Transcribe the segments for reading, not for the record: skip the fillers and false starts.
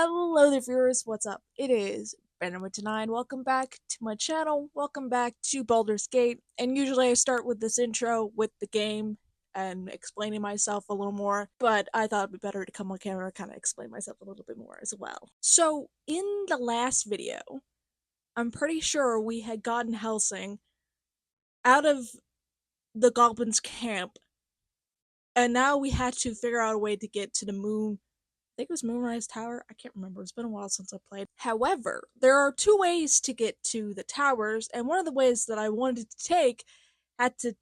Hello there viewers, what's up? It is Brandon9. Welcome back to my channel, welcome back to Baldur's Gate, and usually I start with this intro with the game and explaining myself a little more, but I thought it'd be better to come on camera and kind of explain myself a little bit more as well. So, in the last video, I'm pretty sure we had gotten Helsing out of the Goblins' camp, and now we had to figure out a way to get to the moon. I think it was Moonrise Tower. I can't remember. It's been a while since I played. However, there are two ways to get to the towers, and one of the ways that I wanted to take had to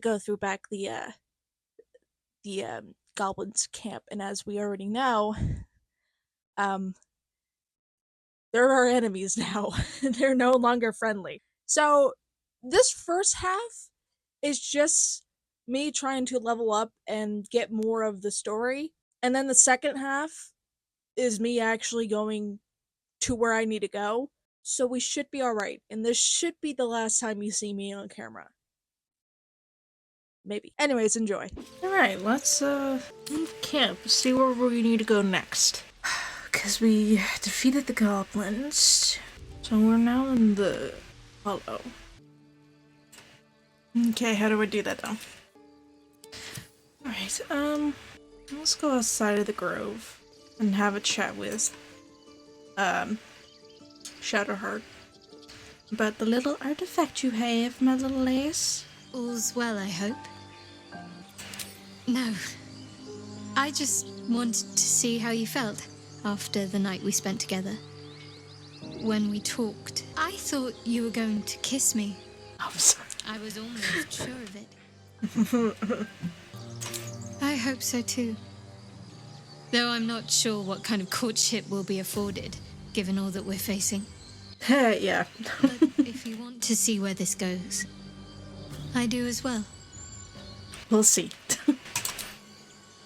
go through back the goblins camp. And as we already know, they're our enemies now. They're no longer friendly. So this first half is just me trying to level up and get more of the story. And then the second half is me actually going to where I need to go. So we should be alright. And this should be the last time you see me on camera. Maybe. Anyways, enjoy. Alright, let's camp. See where we need to go next. Because we defeated the goblins. So we're now in the hollow. Okay, how do I do that though? Alright, let's go outside of the grove and have a chat with Shadowheart about the little artifact you have, my little lass. All's well, I hope. No. I just wanted to see how you felt after the night we spent together. When we talked, I thought you were going to kiss me. I'm sorry. I was almost sure of it. I hope so too. Though I'm not sure what kind of courtship will be afforded, given all that we're facing. Yeah. But if you want to see where this goes, I do as well. We'll see.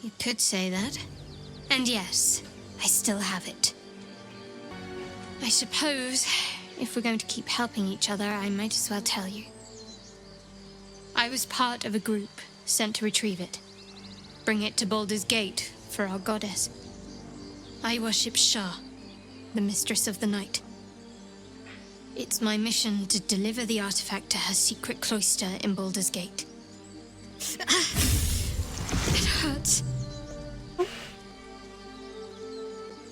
You could say that. And yes, I still have it. I suppose, if we're going to keep helping each other, I might as well tell you. I was part of a group sent to retrieve it. Bring it to Baldur's Gate for our goddess. I worship Shah, the mistress of the night. It's my mission to deliver the artifact to her secret cloister in Baldur's Gate. It hurts.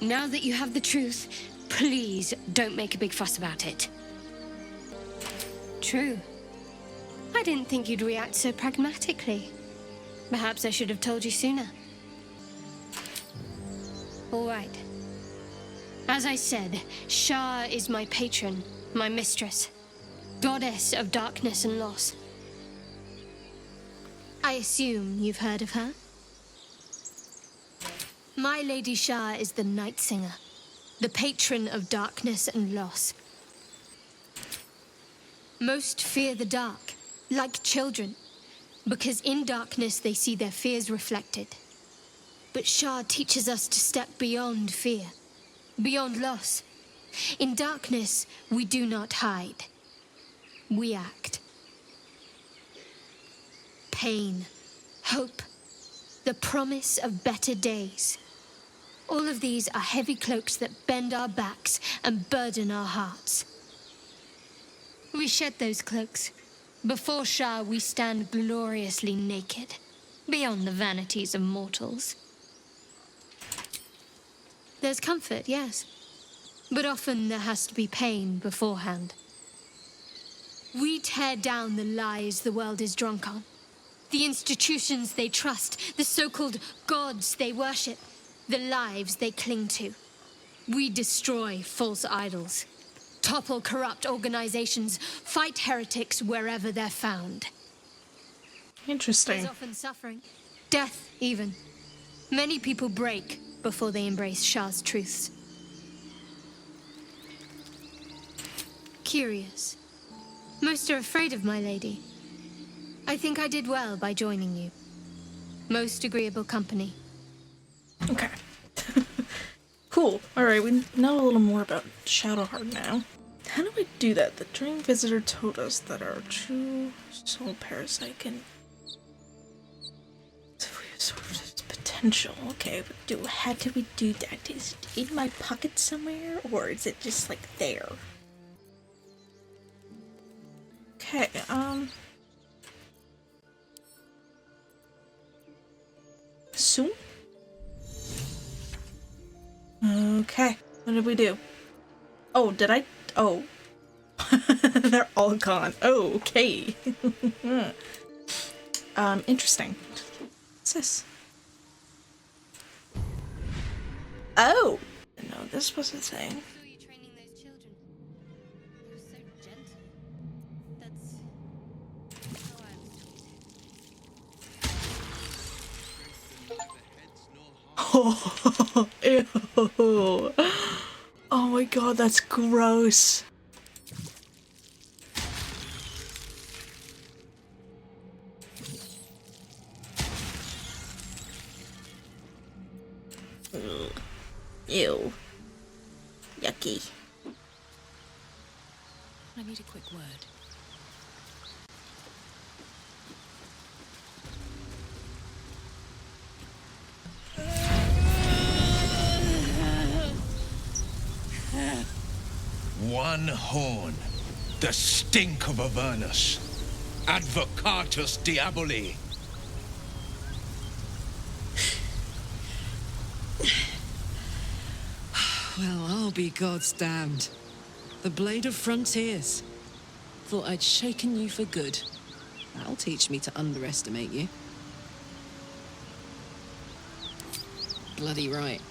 Now that you have the truth, please don't make a big fuss about it. True. I didn't think you'd react so pragmatically. Perhaps I should have told you sooner. All right. As I said, Shah is my patron, my mistress, goddess of darkness and loss. I assume you've heard of her? My Lady Shah is the Night Singer, the patron of darkness and loss. Most fear the dark, like children, because in darkness they see their fears reflected. But Shah teaches us to step beyond fear, beyond loss. In darkness, we do not hide. We act. Pain, hope, the promise of better days. All of these are heavy cloaks that bend our backs and burden our hearts. We shed those cloaks. Before Shah, we stand gloriously naked, beyond the vanities of mortals. There's comfort, yes, but often there has to be pain beforehand. We tear down the lies the world is drunk on, the institutions they trust, the so-called gods they worship, the lives they cling to. We destroy false idols, topple corrupt organizations, fight heretics wherever they're found. Interesting. There's often suffering, death even. Many people break before they embrace Shah's truths. Curious. Most are afraid of my lady. I think I did well by joining you. Most agreeable company. Okay. Cool. Alright, we know a little more about Shadowheart now. How do I do that? The dream visitor told us that our true soul parasite can... potential. Okay, but how do we do that? Is it in my pocket somewhere, or is it just like there? Okay, soon? Okay, what did we do? Oh, did I? Oh. They're all gone. Oh, okay. Interesting. What's this? Oh! No, this was a thing. I saw you training those children. You were so gentle. That's how I was taught. Oh, ew. Oh my god, that's gross. Ugh. Ew. Yucky. I need a quick word. One horn, the stink of Avernus. Advocatus Diaboli. Well, I'll be God's damned. The Blade of Frontiers. Thought I'd shaken you for good. That'll teach me to underestimate you. Bloody right.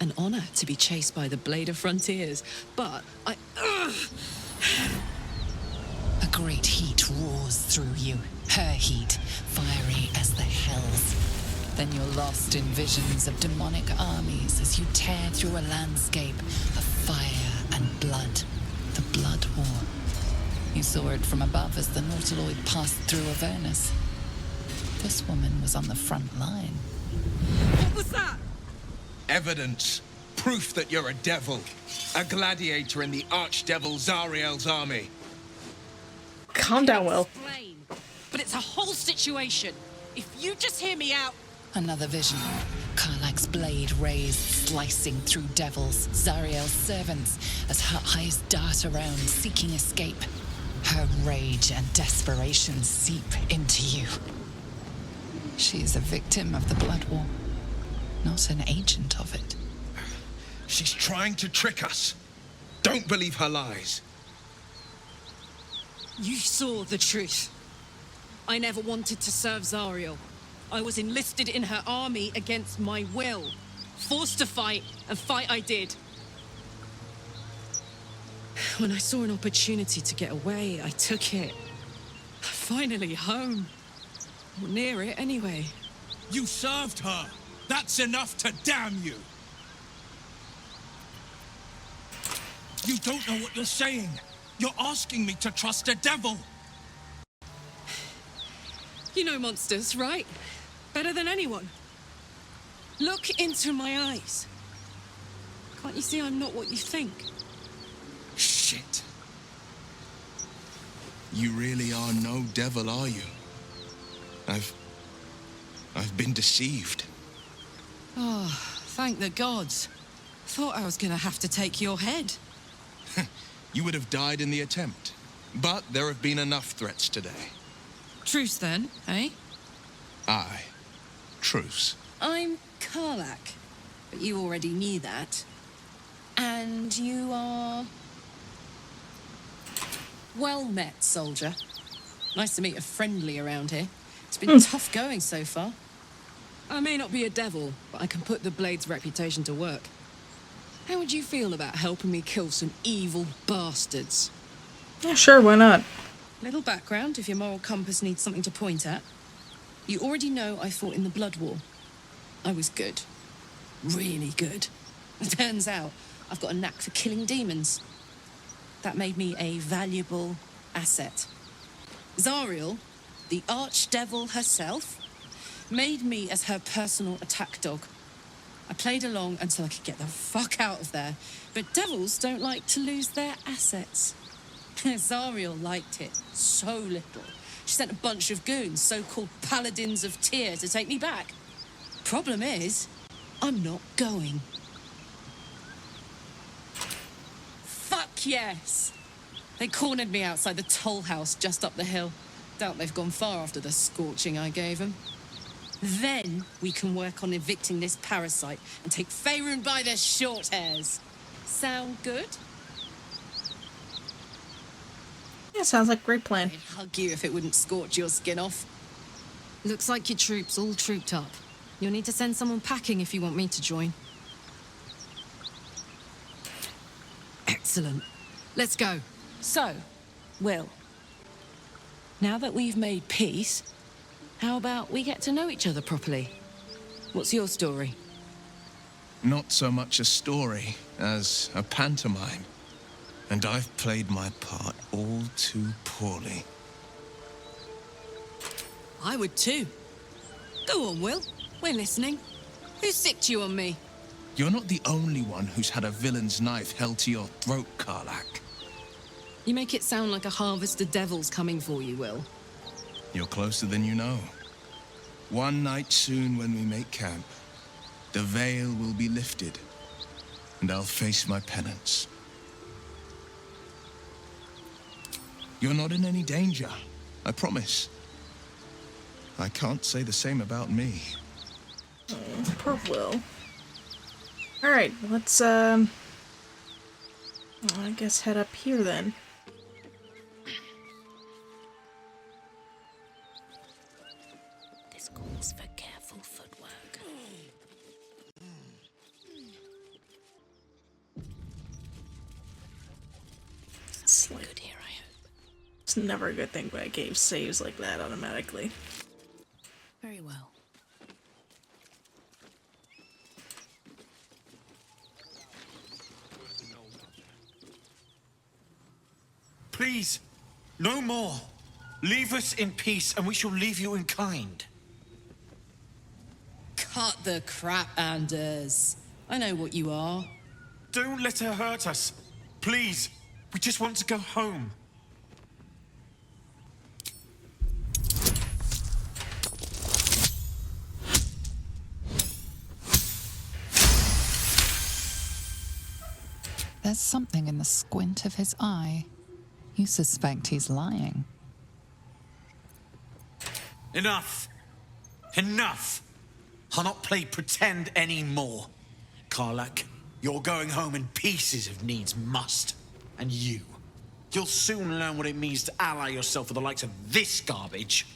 An honor to be chased by the Blade of Frontiers, but I... A great heat roars through you, her heat, fiery as the hells. Then you're lost in visions of demonic armies as you tear through a landscape of fire and blood. The Blood War. You saw it from above as the Nautiloid passed through Avernus. This woman was on the front line. What was that? Evidence. Proof that you're a devil. A gladiator in the archdevil Zariel's army. Calm down, Will. Explain. But it's a whole situation. If you just hear me out... Another vision. Karlach's blade raised, slicing through devils, Zariel's servants, as her eyes dart around, seeking escape. Her rage and desperation seep into you. She is a victim of the Blood War, not an agent of it. She's trying to trick us. Don't believe her lies. You saw the truth. I never wanted to serve Zariel. I was enlisted in her army against my will. Forced to fight, and fight I did. When I saw an opportunity to get away, I took it. Finally home. Or near it, anyway. You served her. That's enough to damn you. You don't know what you're saying. You're asking me to trust a devil. You know monsters, right? Better than anyone. Look into my eyes. Can't you see I'm not what you think? Shit. You really are no devil, are you? I've been deceived. Oh, thank the gods. Thought I was gonna have to take your head. You would have died in the attempt. But there have been enough threats today. Truce then, eh? Aye. Truce. I'm Karlach, but you already knew that. And you are... Well met, soldier. Nice to meet a friendly around here. It's been tough going so far. I may not be a devil, but I can put the Blade's reputation to work. How would you feel about helping me kill some evil bastards? Yeah, sure, why not? Little background if your moral compass needs something to point at. You already know I fought in the Blood War. I was good. Really good. It turns out I've got a knack for killing demons. That made me a valuable asset. Zariel, the archdevil herself, made me as her personal attack dog. I played along until I could get the fuck out of there. But devils don't like to lose their assets. Zariel liked it so little. She sent a bunch of goons, so-called paladins of Tyr, to take me back. Problem is, I'm not going. Fuck yes! They cornered me outside the toll house just up the hill. Doubt they've gone far after the scorching I gave them. Then we can work on evicting this parasite and take Faerun by the short hairs. Sound good? Yeah, sounds like a great plan. I'd hug you if it wouldn't scorch your skin off. Looks like your troops all trooped up. You'll need to send someone packing if you want me to join. Excellent. Let's go. So, Will, now that we've made peace, how about we get to know each other properly? What's your story? Not so much a story as a pantomime. And I've played my part all too poorly. I would too. Go on, Will. We're listening. Who sicked you on me? You're not the only one who's had a villain's knife held to your throat, Karlak. You make it sound like a harvest of devils coming for you, Will. You're closer than you know. One night soon when we make camp, the veil will be lifted, and I'll face my penance. You're not in any danger, I promise. I can't say the same about me. Oh, poor Will. Alright, let's, I guess head up here then. This calls for careful footwork. It's like, Good here, I hope. it's never a good thing when a game saves like that automatically. Very well. Please, no more. Leave us in peace, and we shall leave you in kind. Cut the crap, Anders. I know what you are. Don't let her hurt us. Please, we just want to go home. There's something in the squint of his eye. You suspect he's lying. Enough. Enough. I'll not play pretend anymore. Karlak, you're going home in pieces if needs must. And you'll soon learn what it means to ally yourself with the likes of this garbage.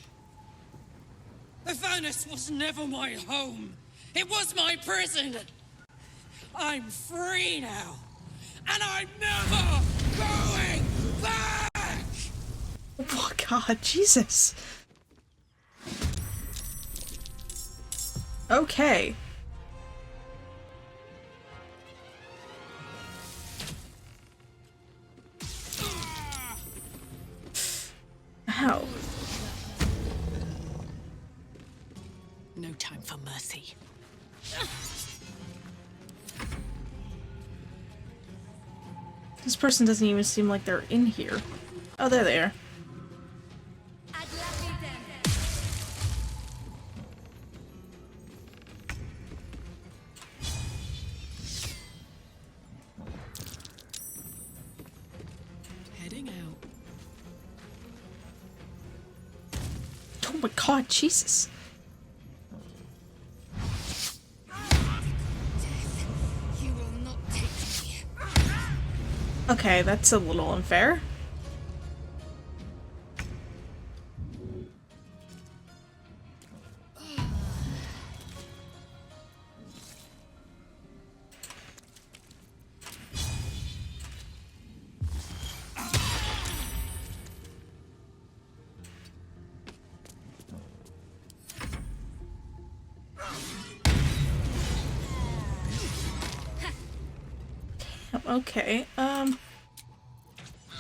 Avernus was never my home. It was my prison. I'm free now. And I'm never going back! Oh god, Jesus. Okay. Ow. No time for mercy. This person doesn't even seem like they're in here. Oh, there they are. Heading out. Oh my god, Jesus. You will not take me. Okay, that's a little unfair. Okay,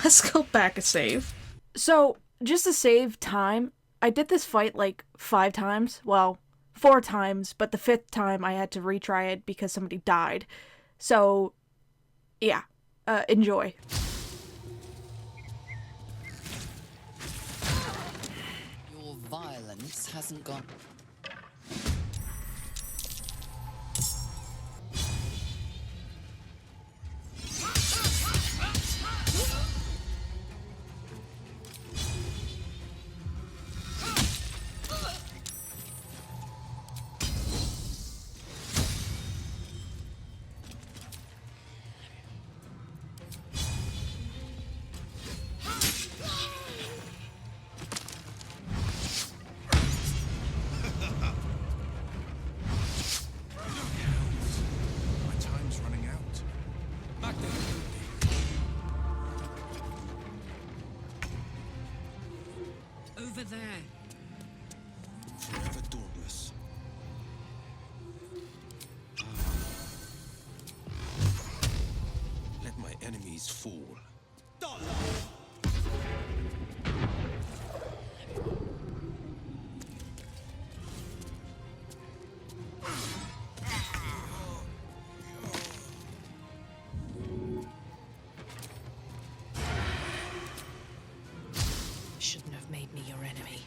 let's go back a save. So, just to save time, I did this fight like 5 times. Well, 4 times, but the 5th time I had to retry it because somebody died. So, yeah, enjoy. Your violence hasn't gone. there. Forever dauntless. Let my enemies fall. Shouldn't have made me your enemy.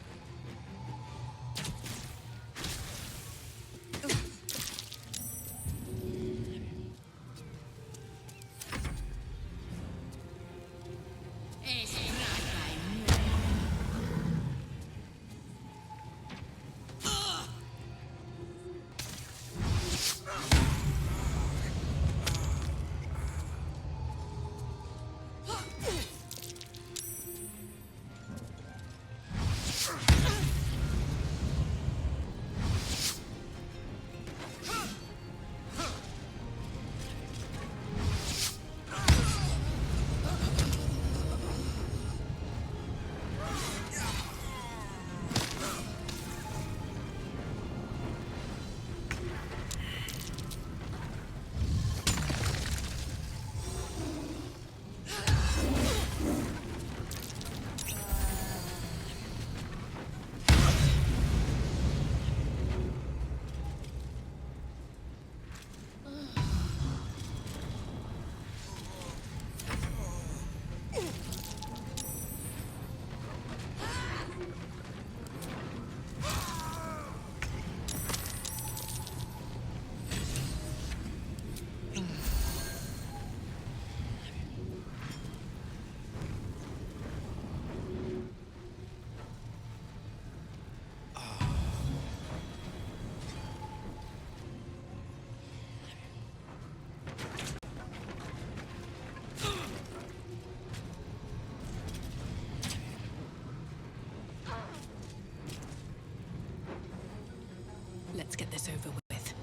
Let's get this over with.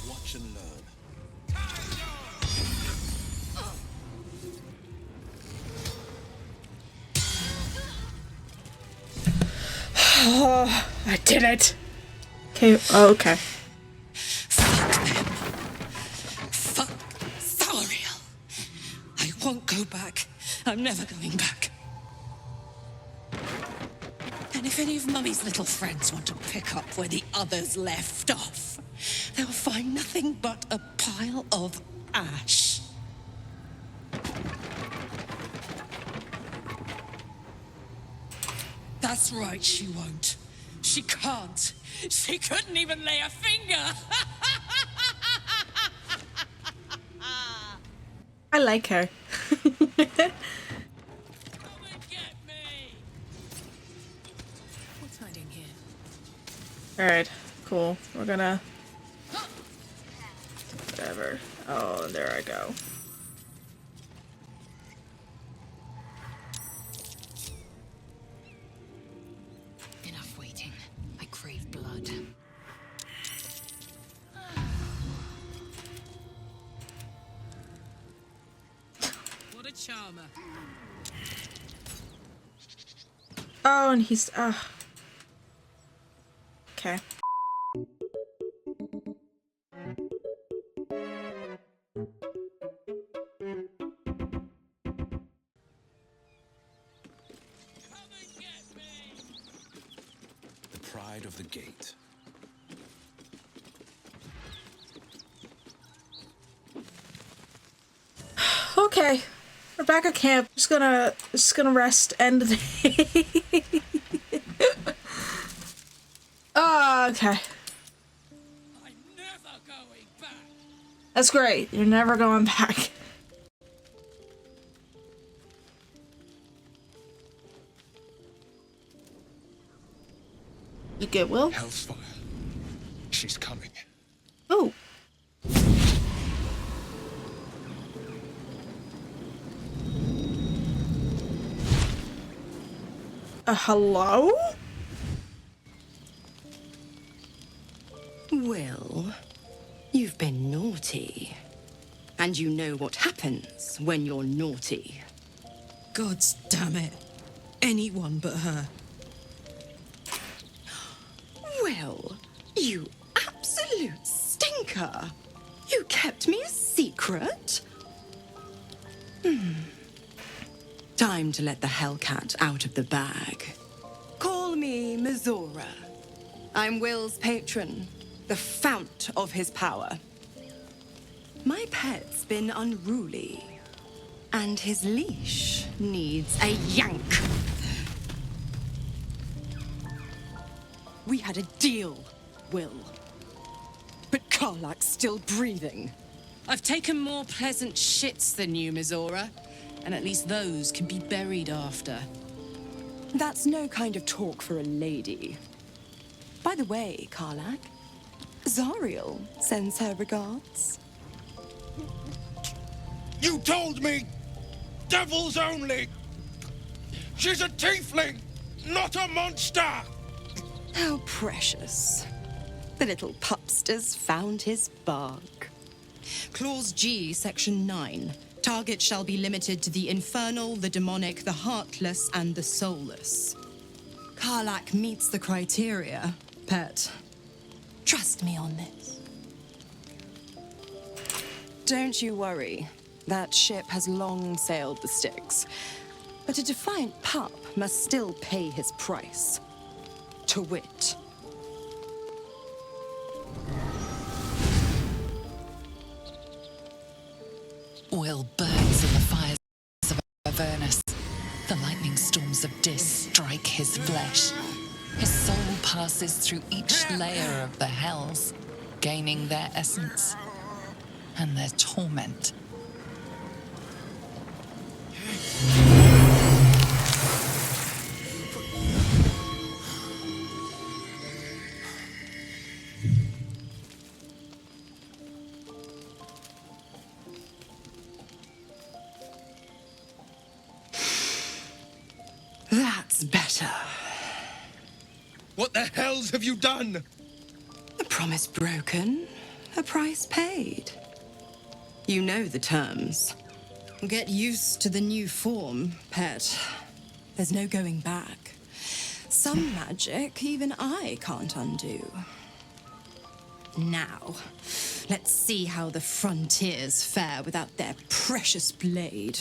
Watch and learn. Oh, I did it. Okay. Oh, okay. Fuck Thariel. I won't go back. I'm never going back. And if any of Mummy's little friends want to pick up where the others left off, they'll find nothing but a pile of ash. That's right, she won't. She can't. She couldn't even lay a finger. I like her. Come and get me. What's hiding here? Alright, cool. We're gonna... Whatever. Oh, there I go. Enough waiting. I crave blood. What a charmer. Oh, and he's... Okay. The pride of the gate. Okay. We're back at camp. Just gonna rest. End the day. Okay. I'm never going back. That's great. You're never going back. You get Will? Hellfire. She's coming. Oh. Hello? Will, you've been naughty. And you know what happens when you're naughty. God damn it. Anyone but her. Will, you absolute stinker. You kept me a secret? Time to let the Hellcat out of the bag. Call me Mizora. I'm Will's patron, the fount of his power. My pet's been unruly, and his leash needs a yank. We had a deal, Will. But Karlak's still breathing. I've taken more pleasant shits than you, Mizora. And at least those can be buried after. That's no kind of talk for a lady. By the way, Karlak, Zariel sends her regards. You told me! Devils only! She's a tiefling, not a monster! How precious. The little pupster's found his bark. Clause G, Section 9. Target shall be limited to the infernal, the demonic, the heartless, and the soulless. Karlak meets the criteria, pet. Trust me on this. Don't you worry. That ship has long sailed the Styx. But a defiant pup must still pay his price. To wit, Will burns in the fires of Avernus. The lightning storms of Dis strike his flesh. His soul passes through each layer of the hells, gaining their essence and their torment. that's better. What the hells have you done? A promise broken, a price paid. You know the terms. Get used to the new form, pet. There's no going back. Some magic even I can't undo. Now, let's see how the frontiers fare without their precious blade.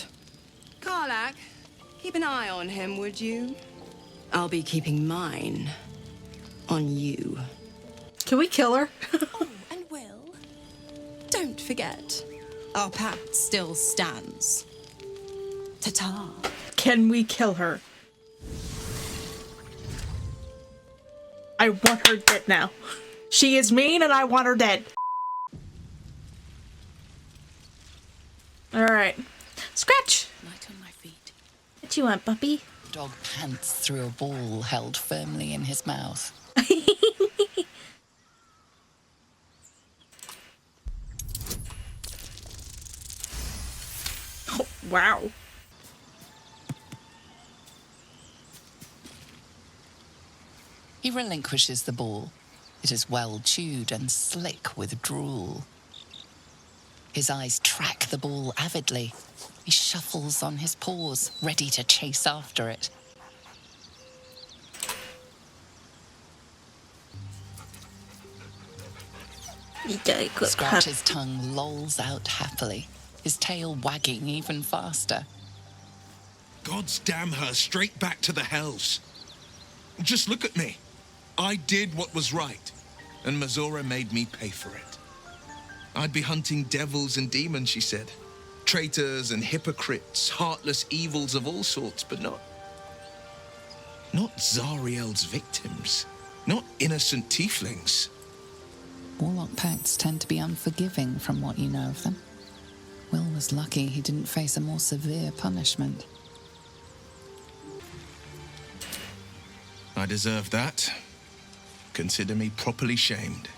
Karlak, keep an eye on him, would you? I'll be keeping mine on you. Can we kill her? Oh, and Will, don't forget, our pact still stands. Ta-ta. Can we kill her? I want her dead now. She is mean and I want her dead. Alright. Scratch! Light on my feet. What you want, puppy? Dog pants through a ball held firmly in his mouth. Oh, wow. He relinquishes the ball. It is well chewed and slick with drool. His eyes track the ball avidly. He shuffles on his paws, ready to chase after it. Scratch's tongue lolls out happily, his tail wagging even faster. God's damn her, straight back to the hells. Just look at me. I did what was right, and Mizora made me pay for it. I'd be hunting devils and demons, she said. Traitors and hypocrites, heartless evils of all sorts, but not Zariel's victims. Not innocent tieflings. Warlock pacts tend to be unforgiving from what you know of them. Will was lucky he didn't face a more severe punishment. I deserve that. Consider me properly shamed.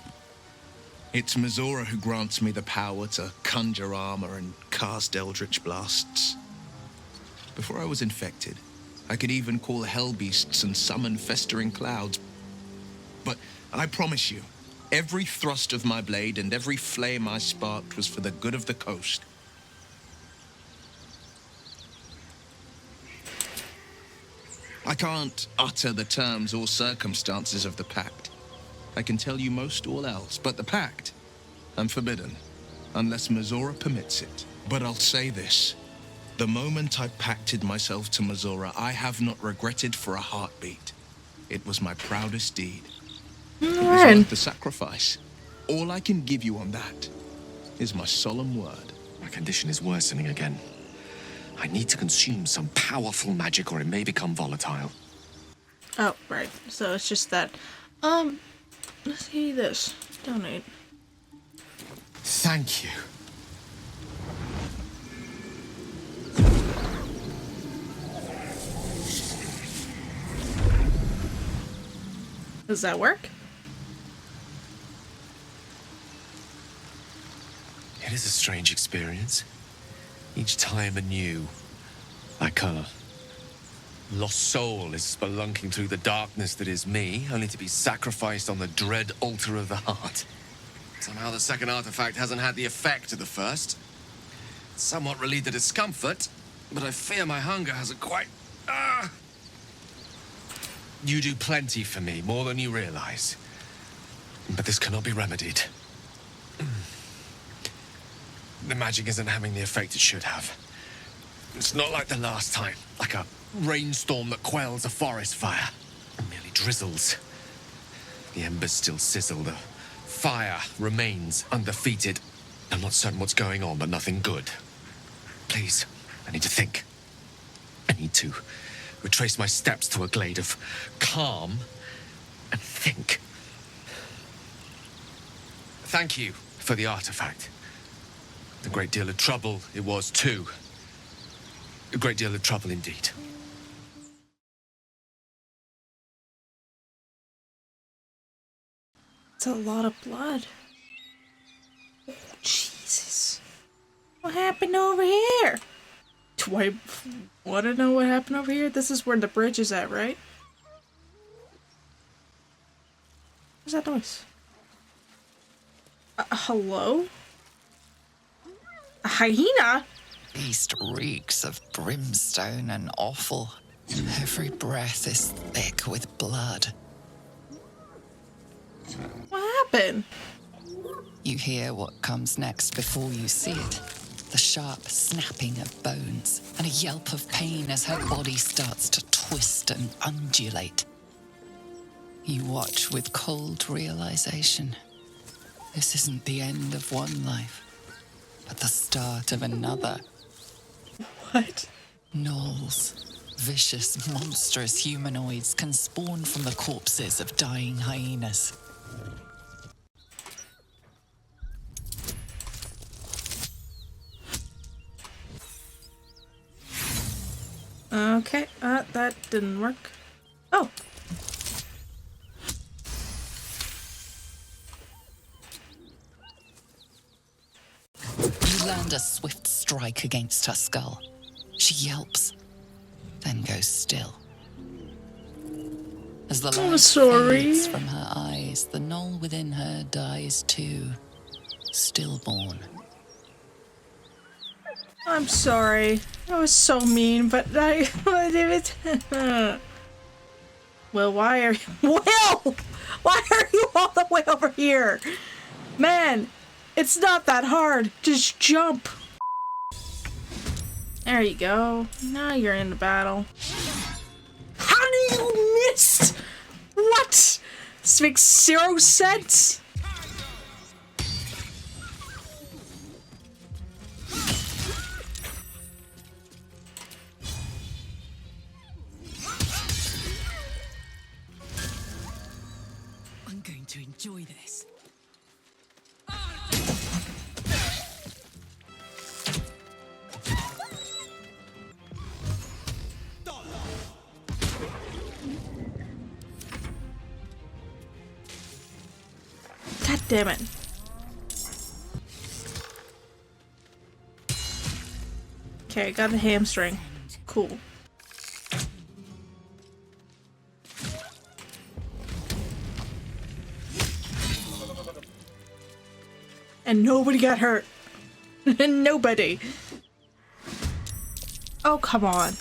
It's Mizora who grants me the power to conjure armor and cast eldritch blasts. Before I was infected, I could even call hell beasts and summon festering clouds. But I promise you, Every thrust of my blade and every flame I sparked was for the good of the coast. I can't utter the terms or circumstances of the pact. I can tell you most all else, but the pact, I'm forbidden, unless Mizora permits it. But I'll say this. The moment I pacted myself to Mizora, I have not regretted for a heartbeat. It was my proudest deed. It was worth the sacrifice. All I can give you on that is my solemn word. My condition is worsening again. I need to consume some powerful magic or it may become volatile. Oh, right. So it's just that. Let's see this. Donate. Thank you. Does that work? It is a strange experience. Each time anew. Like a lost soul is spelunking through the darkness that is me, only to be sacrificed on the dread altar of the heart. Somehow the second artifact hasn't had the effect of the first. It's somewhat relieved the discomfort, but I fear my hunger hasn't quite... You do plenty for me, more than you realize. But this cannot be remedied. The magic isn't having the effect it should have. It's not like the last time, like a rainstorm that quells a forest fire. It merely drizzles. The embers still sizzle, the fire remains undefeated. I'm not certain what's going on, but nothing good. Please, I need to think. I need to retrace my steps to a glade of calm and think. Thank you for the artifact. A great deal of trouble it was too. A great deal of trouble indeed. It's a lot of blood. Oh, Jesus. What happened over here? Do I want to know what happened over here? This is where the bridge is at, right? What's that noise? Hello? A hyena? Beast reeks of brimstone and offal. Every breath is thick with blood. What happened? You hear what comes next before you see it. The sharp snapping of bones and a yelp of pain as her body starts to twist and undulate. You watch with cold realization. This isn't the end of one life, but the start of another. What? Gnolls, vicious, monstrous humanoids can spawn from the corpses of dying hyenas. Okay, that didn't work. Oh. You land a swift strike against her skull. She yelps, then goes still. As the light fades from her eyes, the gnoll within her dies too, stillborn. I'm sorry. I was so mean, but I... Will, why are you... Will! Why are you all the way over here? Man, it's not that hard. Just jump. There you go. Now you're in the battle. How do you miss? What? This makes 0 sense. I'm going to enjoy this. God damn it. Okay, I got a hamstring. Cool. and nobody got hurt. Nobody. Oh, come on.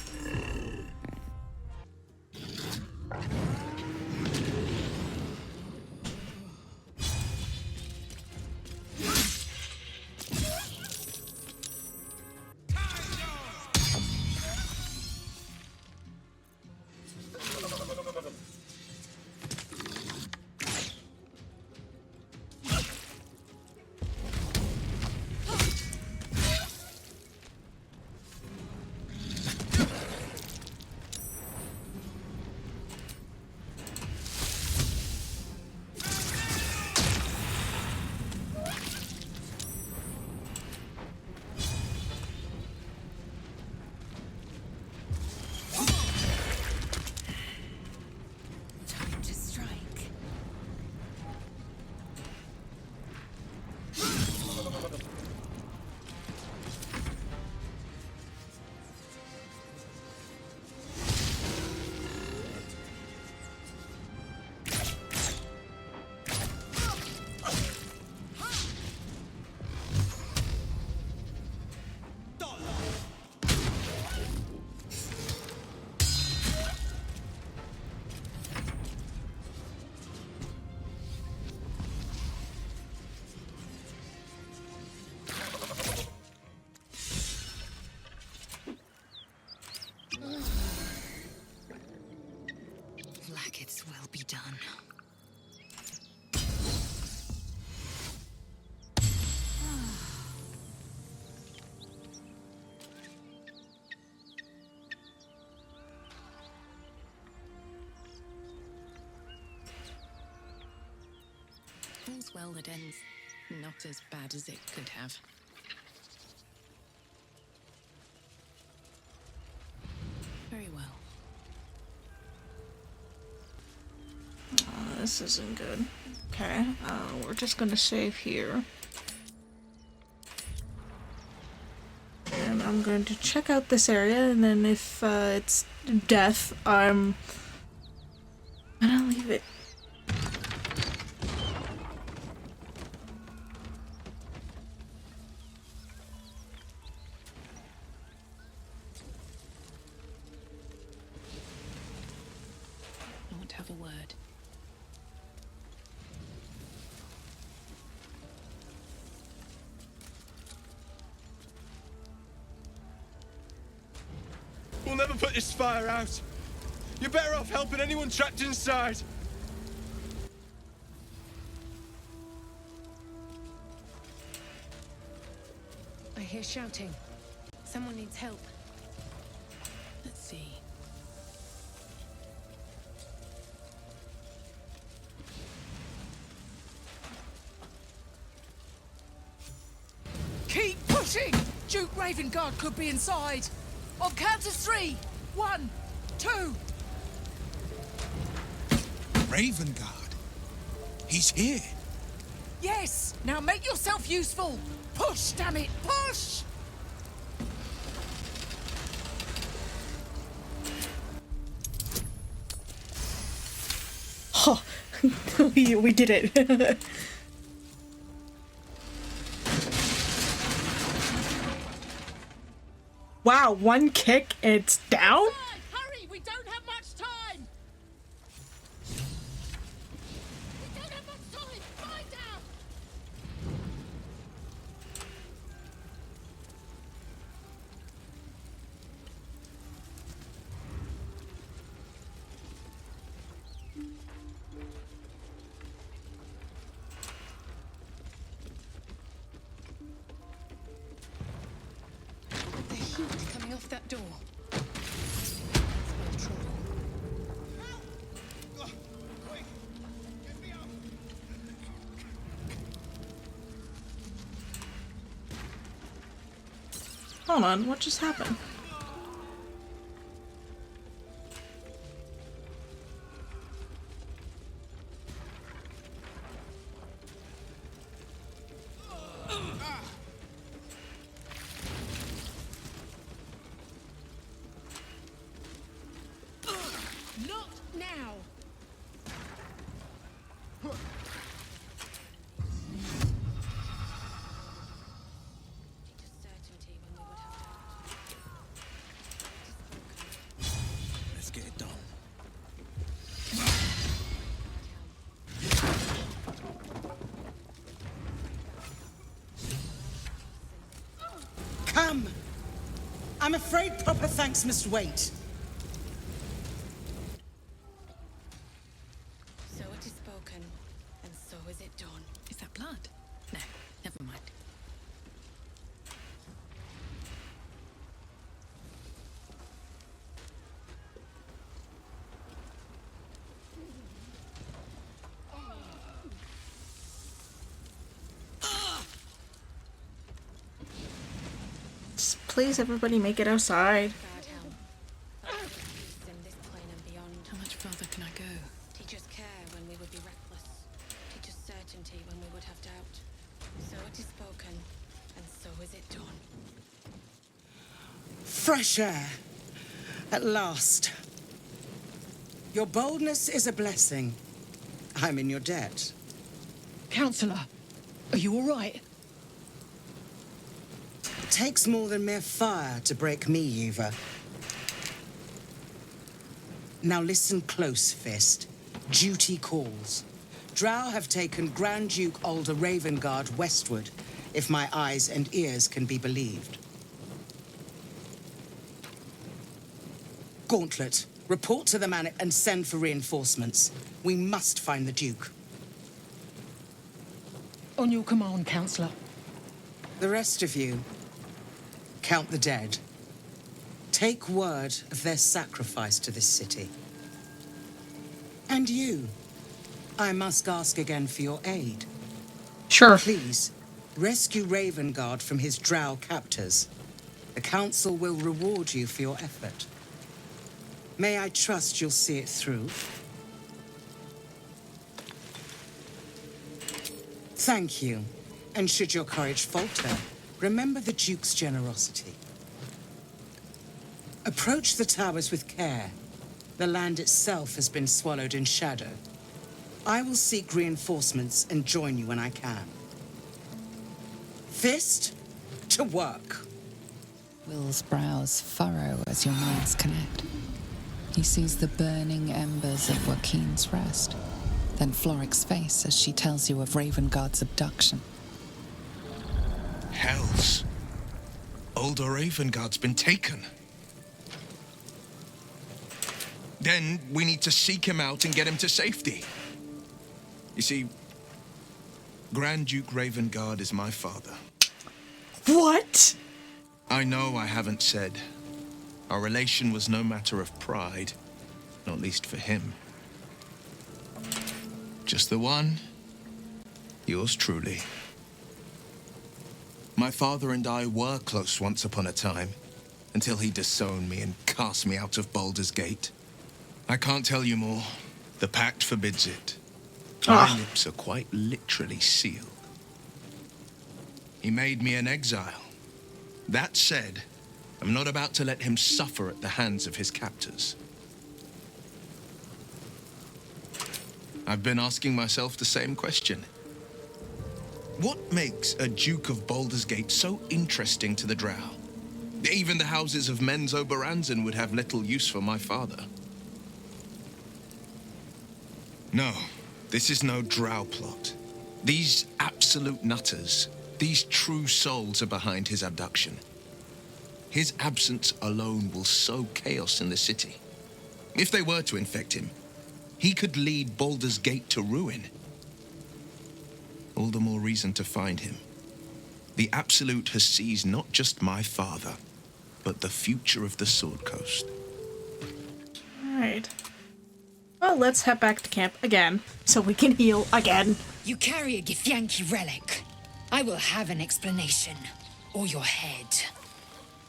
Time to strike. Blackets will be done. All's well that ends not as bad as it could have. Very well. This isn't good. Okay, we're just gonna save here. And I'm going to check out this area, and then if it's death, I'm gonna leave it. I want to have a word. We'll never put this fire out. You're better off helping anyone trapped inside. I hear shouting. Someone needs help. Let's see. Keep pushing! Duke Ravengard could be inside. On count of 3. 1, 2. Ravengard. He's here. Yes! Now make yourself useful! Push, damn it! Push! Oh, we did it. Wow, one kick, it's down? Hurry! We don't have much time! We don't have much time! Find out! The heat coming off that door. Spell trouble. Hold on, what just happened? Not now! Let's get it done. Come! I'm afraid proper thanks must wait. So it is spoken, and so is it done. Is that blood? No, never mind. Please, everybody, make it outside. How much further can I go? Teach us care when we would be reckless. Teach us certainty when we would have doubt. So it is spoken, and so is it done. Fresh air. At last. Your boldness is a blessing. I'm in your debt. Counselor, are you all right? It takes more than mere fire to break me, Eva. Now listen close, Fist. Duty calls. Drow have taken Grand Duke Alder Ravengard westward, if my eyes and ears can be believed. Gauntlet, report to the man and send for reinforcements. We must find the Duke. On your command, Counselor. The rest of you, count the dead. Take word of their sacrifice to this city. And you, I must ask again for your aid. Sure. Please, rescue Ravengard from his drow captors. The Council will reward you for your effort. May I trust you'll see it through? Thank you. And should your courage falter, remember the Duke's generosity. Approach the towers with care. The land itself has been swallowed in shadow. I will seek reinforcements and join you when I can. Fist, to work. Will's brows furrow as your minds connect. He sees the burning embers of Joaquin's rest, then Floric's face as she tells you of Ravengard's abduction. Hells. Older Ravengard's been taken. Then we need to seek him out and get him to safety. You see, Grand Duke Ravengard is my father. What? I know I haven't said. Our relation was no matter of pride, not least for him. Just the one, yours truly. My father and I were close once upon a time, until he disowned me and cast me out of Baldur's Gate. I can't tell you more. The pact forbids it. My lips are quite literally sealed. He made me an exile. That said, I'm not about to let him suffer at the hands of his captors. I've been asking myself the same question. What makes a Duke of Baldur's Gate so interesting to the Drow? Even the houses of Men's Oberanzen would have little use for my father. No, this is no Drow plot. These absolute nutters, these true souls are behind his abduction. His absence alone will sow chaos in the city. If they were to infect him, he could lead Baldur's Gate to ruin. All the more reason to find him. The Absolute has seized not just my father, but the future of the Sword Coast. Alright. Well, let's head back to camp again, so we can heal again. You carry a Githyanki relic. I will have an explanation. Or your head.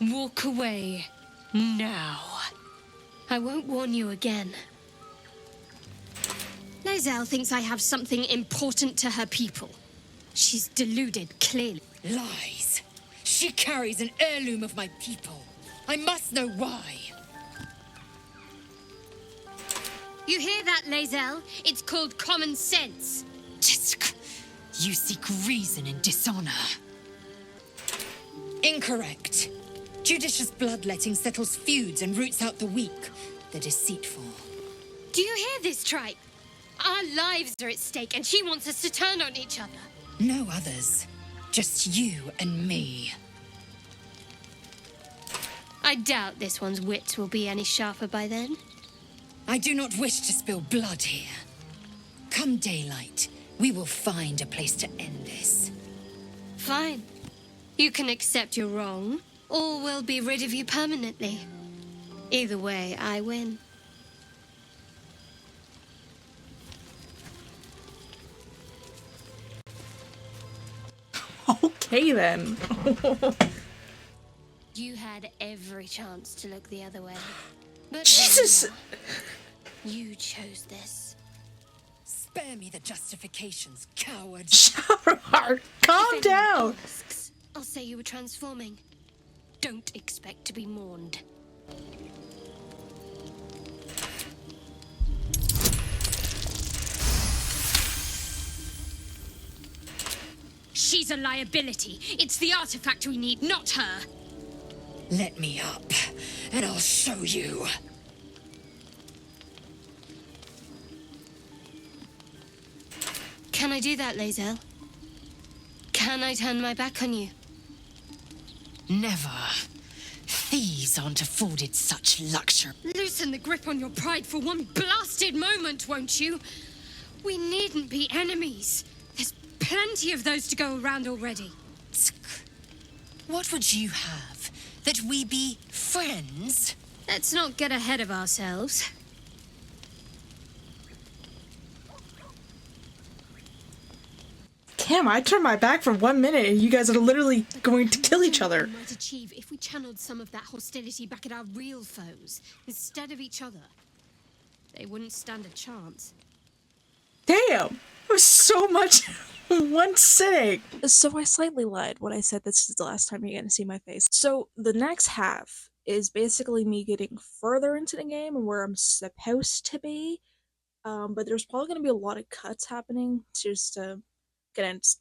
Walk away. Now. I won't warn you again. Lae'zel thinks I have something important to her people. She's deluded, clearly. Lies. She carries an heirloom of my people. I must know why. You hear that, Lae'zel? It's called common sense. Tisk. You seek reason in dishonor. Incorrect. Judicious bloodletting settles feuds and roots out the weak. the deceitful. Do you hear this, tripe? Our lives are at stake, and she wants us to turn on each other. No others. Just you and me. I doubt this one's wits will be any sharper by then. I do not wish to spill blood here. Come daylight, we will find a place to end this. Fine. You can accept you're wrong, or we'll be rid of you permanently. Either way, I win. Okay then. You had every chance to look the other way. But Jesus! You chose this. Spare me the justifications, coward. Shadowheart, calm down. Asks, I'll say you were transforming. Don't expect to be mourned. She's a liability. It's the artifact we need, not her. Let me up, and I'll show you. Can I do that, Lae'zel? Can I turn my back on you? Never. Thieves aren't afforded such luxury. Loosen the grip on your pride for one blasted moment, won't you? We needn't be enemies. There's plenty of those to go around already. What would you have? That we be friends? Let's not get ahead of ourselves. Damn, I turned my back for 1 minute and you guys are literally going to kill each other. We might achieve if we channeled some of that hostility back at our real foes instead of each other. They wouldn't stand a chance. Damn! It was so much in one sitting. So I slightly lied when I said this is the last time you're gonna see my face. So the next half is basically me getting further into the game and where I'm supposed to be. But there's probably gonna be a lot of cuts happening just to condense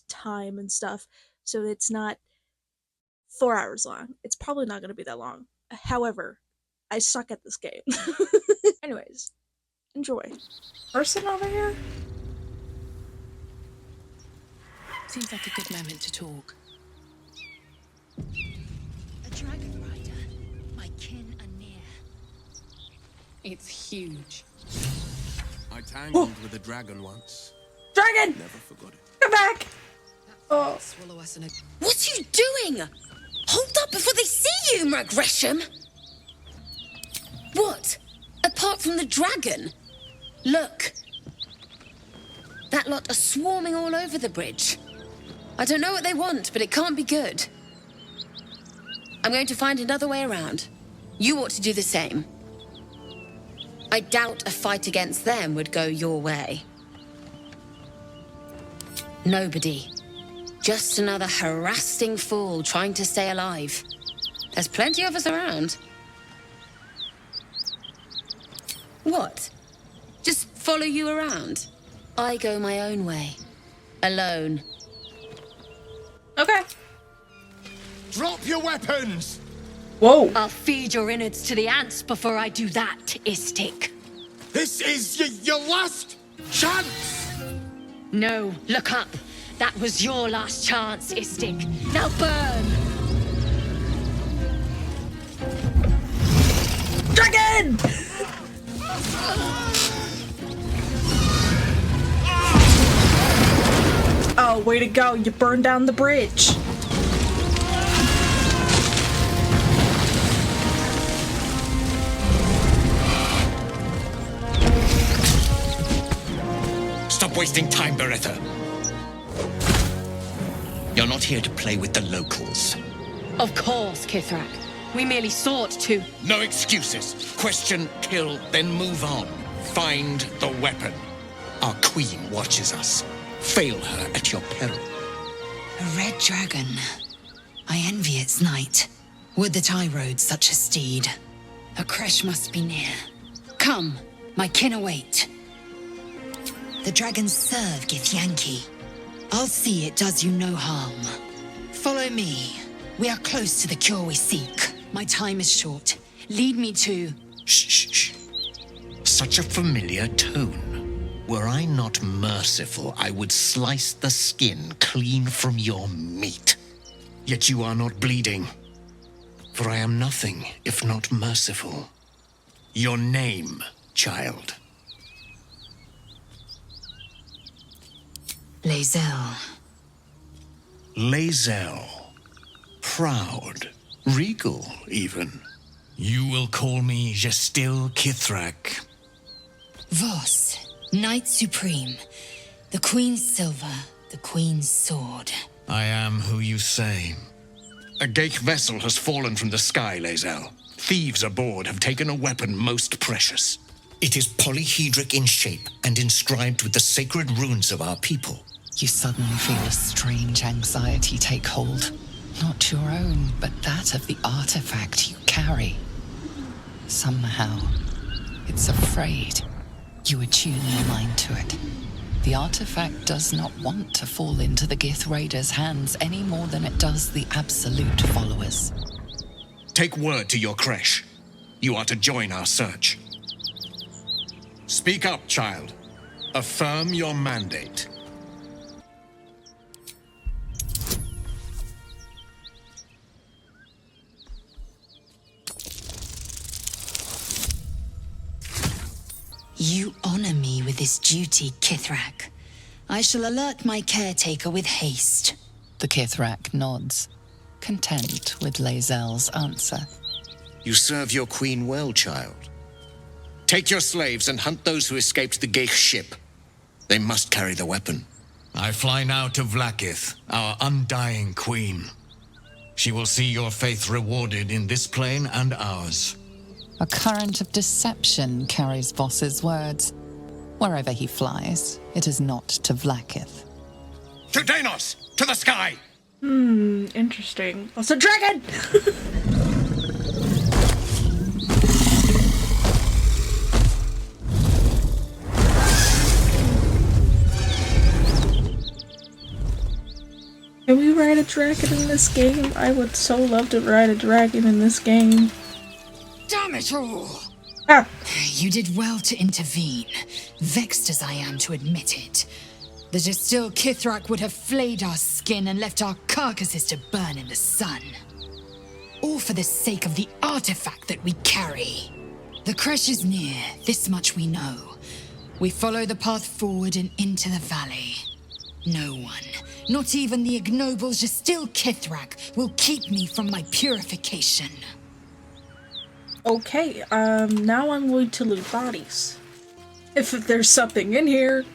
time and stuff, so it's not 4 hours long. It's probably not going to be that long. However, I suck at this game. Anyways, enjoy. Person over here? Seems like a good moment to talk. A dragon rider. My kin are near. It's huge. I tangled with a dragon once. Dragon! Never forgot it. Come back! Oh. Swallow us in a... What are you doing? Hold up before they see you, Mur Gresham! What? Apart from the dragon? Look. That lot are swarming all over the bridge. I don't know what they want, but it can't be good. I'm going to find another way around. You ought to do the same. I doubt a fight against them would go your way. Nobody. Just another harassing fool trying to stay alive. There's plenty of us around. What? Just follow you around? I go my own way. Alone. Okay. Drop your weapons! Whoa. I'll feed your innards to the ants before I do that, Istik. This is your last chance! No, look up. That was your last chance, Istik. Now burn! Dragon! Oh, way to go. You burned down the bridge. Stop wasting time, Beretta. You're not here to play with the locals. Of course, Kithrak. We merely sought to... No excuses. Question, kill, then move on. Find the weapon. Our queen watches us. Fail her at your peril. A red dragon. I envy its knight. Would that I rode such a steed. A crash must be near. Come, my kin await. The dragons serve Githyanki. I'll see it does you no harm. Follow me. We are close to the cure we seek. My time is short. Lead me to... Shh, shh, shh. Such a familiar tone. Were I not merciful, I would slice the skin clean from your meat. Yet you are not bleeding. For I am nothing if not merciful. Your name, child. Lae'zel. Lae'zel. Proud. Regal, even. You will call me Gestil Kithrak. Voss, Knight Supreme. The Queen's silver, the Queen's sword. I am who you say. A Geich vessel has fallen from the sky, Lae'zel. Thieves aboard have taken a weapon most precious. It is polyhedric in shape and inscribed with the sacred runes of our people. You suddenly feel a strange anxiety take hold. Not your own, but that of the artifact you carry. Somehow, it's afraid. You attune your mind to it. The artifact does not want to fall into the Gith Raiders' hands any more than it does the Absolute followers. Take word to your creche. You are to join our search. Speak up, child. Affirm your mandate. You honor me with this duty, Kithrak. I shall alert my caretaker with haste. The Kithrak nods, content with Lae'zel's answer. You serve your queen well, child. Take your slaves and hunt those who escaped the Geich ship. They must carry the weapon. I fly now to Vlaakith, our undying queen. She will see your faith rewarded in this plane and ours. A current of deception carries Voss's words. Wherever he flies, it is not to Vlaakith. To Danos! To the sky! Interesting. What's a dragon? Can we ride a dragon in this game? I would so love to ride a dragon in this game. Damn it all! Ah! You did well to intervene, vexed as I am to admit it. The Gestil Kithrak would have flayed our skin and left our carcasses to burn in the sun. All for the sake of the artifact that we carry. The creche is near, this much we know. We follow the path forward and into the valley. No one, not even the ignoble Gestil Kithrak, will keep me from my purification. Okay, now I'm going to loot bodies. If there's something in here.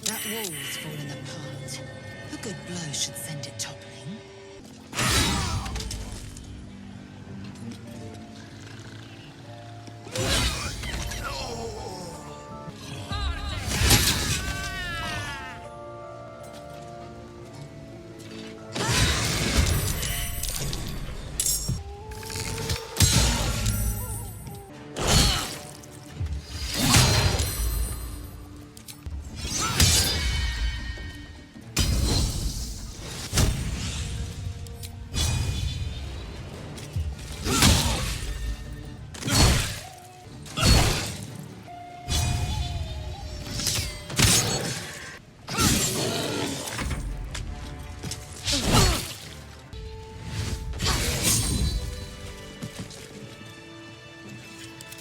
That wall's fallen apart. A good blow should send it toppling.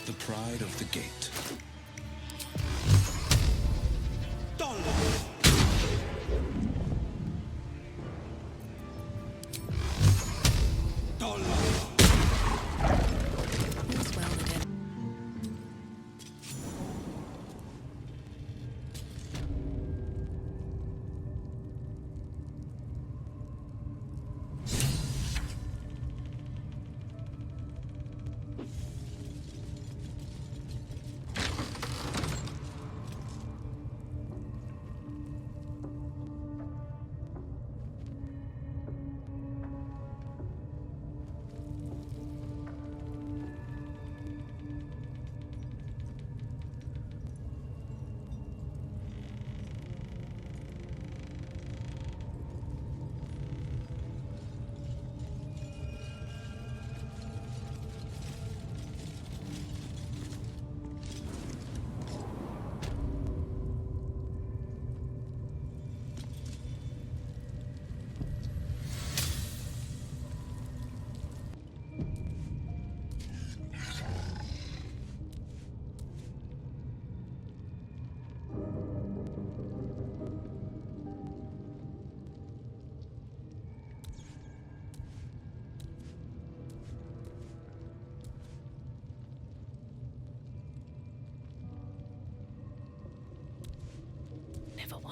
The pride of the gate.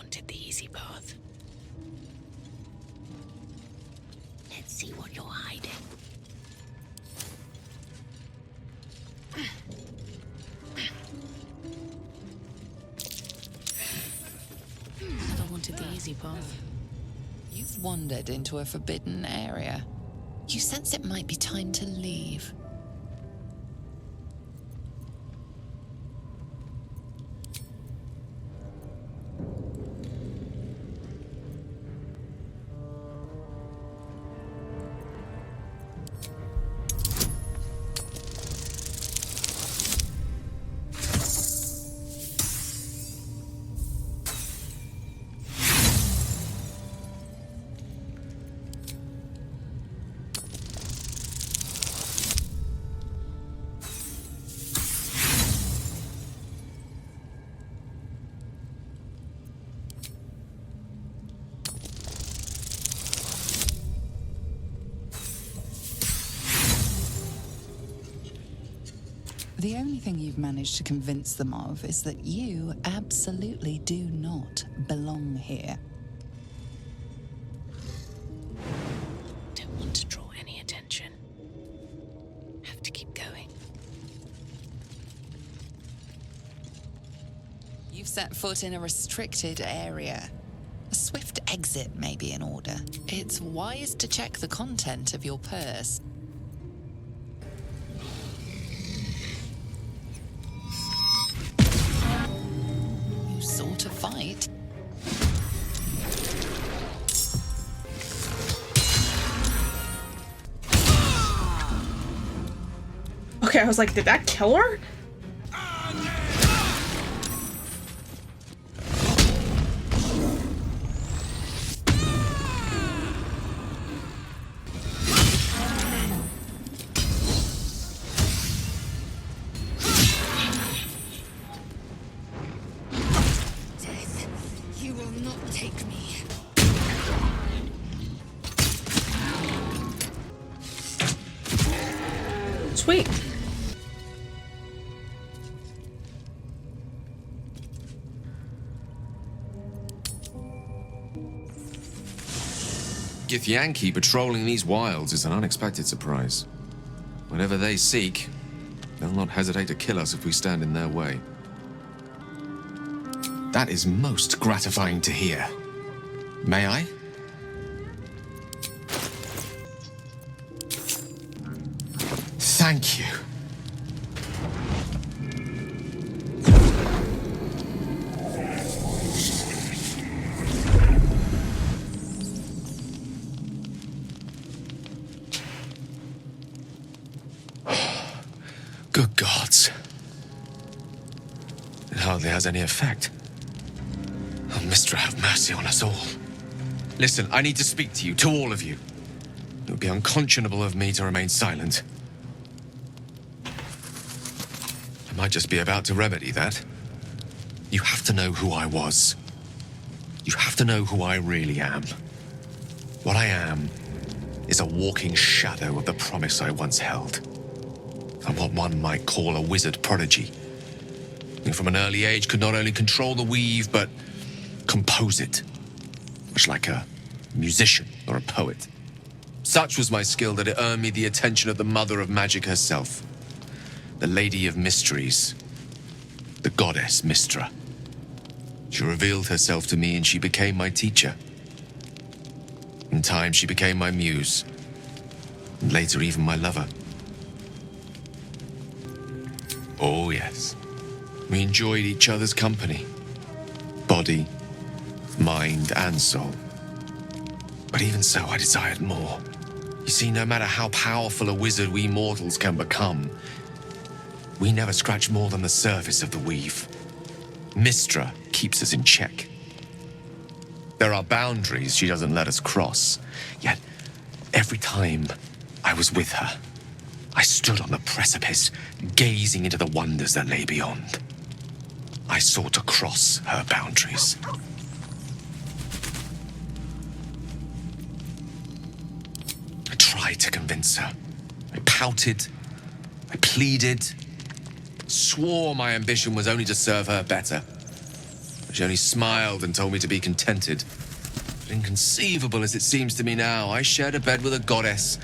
wanted the easy path. Let's see what you're hiding. Never wanted the easy path. You've wandered into a forbidden area. You sense it might be time to leave. The only thing you've managed to convince them of is that you absolutely do not belong here. Don't want to draw any attention. Have to keep going. You've set foot in a restricted area. A swift exit may be in order. It's wise to check the content of your purse. You sought a fight. Okay, I was like, did that kill her? Death, you will not take me. Sweet. Githyanki patrolling these wilds is an unexpected surprise. Whenever they seek, they'll not hesitate to kill us if we stand in their way. That is most gratifying to hear. May I? Thank you. Good gods. It hardly has any effect. Oh, Mistra, have mercy on us all. Listen, I need to speak to you, to all of you. It would be unconscionable of me to remain silent. I might just be about to remedy that. You have to know who I was. You have to know who I really am. What I am is a walking shadow of the promise I once held. I'm what one might call a wizard prodigy. Who from an early age could not only control the weave, but compose it. Much like a musician or a poet. Such was my skill that it earned me the attention of the mother of magic herself. The Lady of Mysteries. The goddess Mistra. She revealed herself to me and she became my teacher. In time, she became my muse. And later, even my lover. Oh, yes. We enjoyed each other's company. Body, mind, and soul. But even so, I desired more. You see, no matter how powerful a wizard we mortals can become, we never scratch more than the surface of the weave. Mistra keeps us in check. There are boundaries she doesn't let us cross. Yet, every time I was with her, I stood on the precipice, gazing into the wonders that lay beyond. I sought to cross her boundaries. I tried to convince her. I pouted. I pleaded. Swore my ambition was only to serve her better. But She only smiled and told me to be contented. But inconceivable as it seems to me now, I shared a bed with a goddess,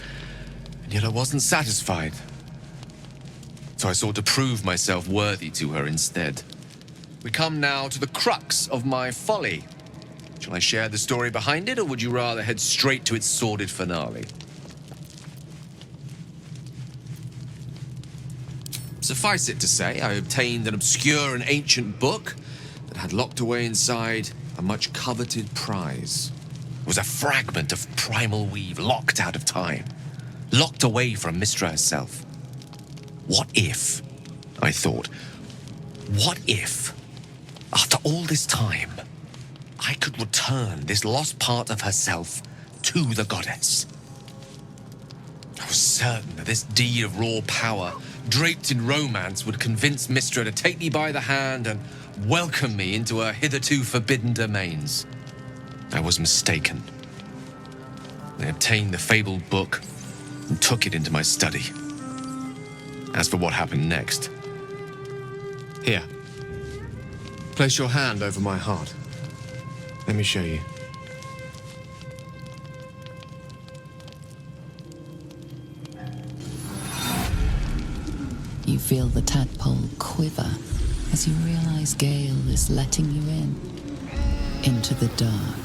and yet I wasn't satisfied. So I sought to prove myself worthy to her instead. We come now to the crux of my folly. Shall I share the story behind it, or would you rather head straight to its sordid finale? Suffice it to say, I obtained an obscure and ancient book that had locked away inside a much coveted prize. It was a fragment of primal weave locked out of time, locked away from Mystra herself. What if, I thought, what if, after all this time, I could return this lost part of herself to the goddess? I was certain that this deed of raw power, draped in romance, would convince Mystra to take me by the hand and welcome me into her hitherto forbidden domains. I was mistaken. I obtained the fabled book and took it into my study. As for what happened next... Here. Place your hand over my heart. Let me show you. You feel the tadpole quiver as you realize Gale is letting you into the dark.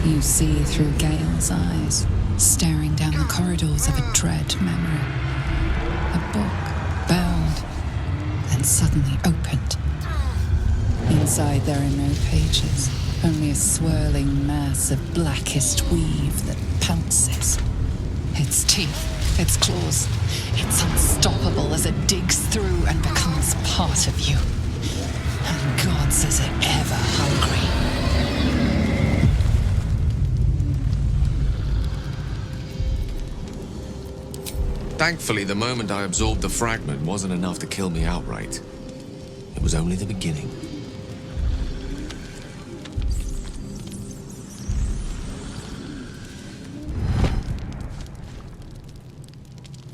You see through Gale's eyes, staring down the corridors of a dread memory. A book, bound, and suddenly opened. Inside there are no pages, only a swirling mass of blackest weave that pounces. Its teeth, its claws, it's unstoppable as it digs through and becomes part of you. And God says it ever hungry. Thankfully, the moment I absorbed the fragment wasn't enough to kill me outright. It was only the beginning.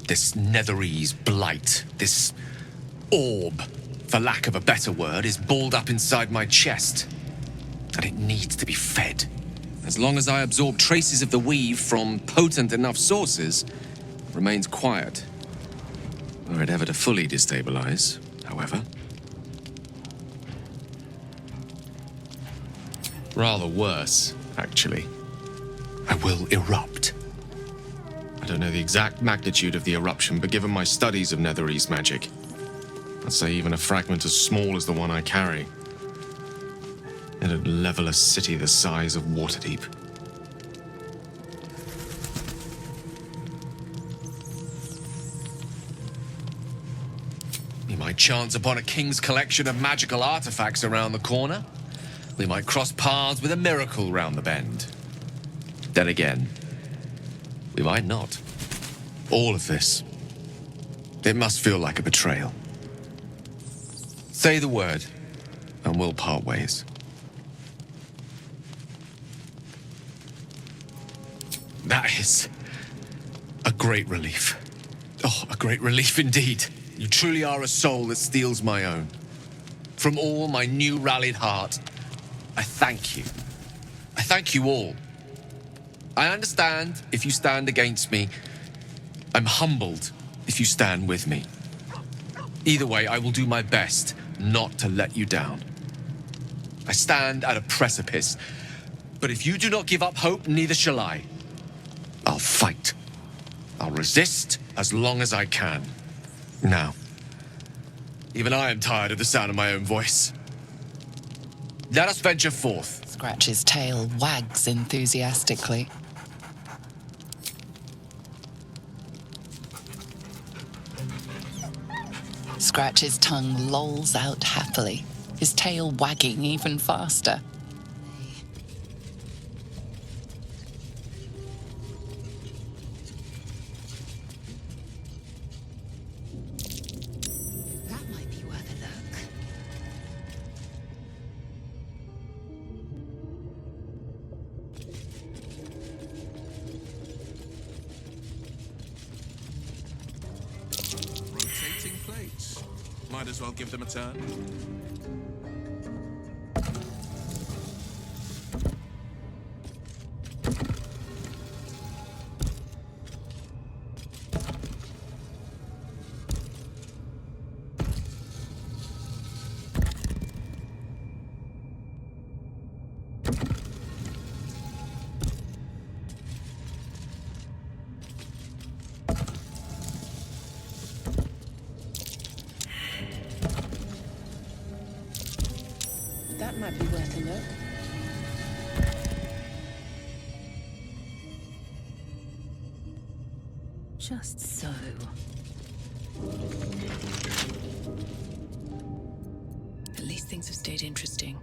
This Netherese blight, this orb, for lack of a better word, is balled up inside my chest. And it needs to be fed. As long as I absorb traces of the weave from potent enough sources, it remains quiet. Were it ever to fully destabilize, however. Rather worse, actually. I will erupt. I don't know the exact magnitude of the eruption, but given my studies of Netherese magic, I'd say even a fragment as small as the one I carry, it'd level a city the size of Waterdeep. We might chance upon a king's collection of magical artifacts around the corner. We might cross paths with a miracle round the bend. Then again, we might not. All of this, it must feel like a betrayal. Say the word, and we'll part ways. That is a great relief. Oh, a great relief indeed. You truly are a soul that steals my own. From all my new rallied heart, I thank you. I thank you all. I understand if you stand against me. I'm humbled if you stand with me. Either way, I will do my best not to let you down. I stand at a precipice, but if you do not give up hope, neither shall I. I'll fight. I'll resist as long as I can. Now, even I am tired of the sound of my own voice. Let us venture forth. Scratch's tail wags enthusiastically. Scratch's tongue lolls out happily, his tail wagging even faster. That might be worth a look. Rotating plates. Might as well give them a turn. That might be worth a look. Just so. At least things have stayed interesting.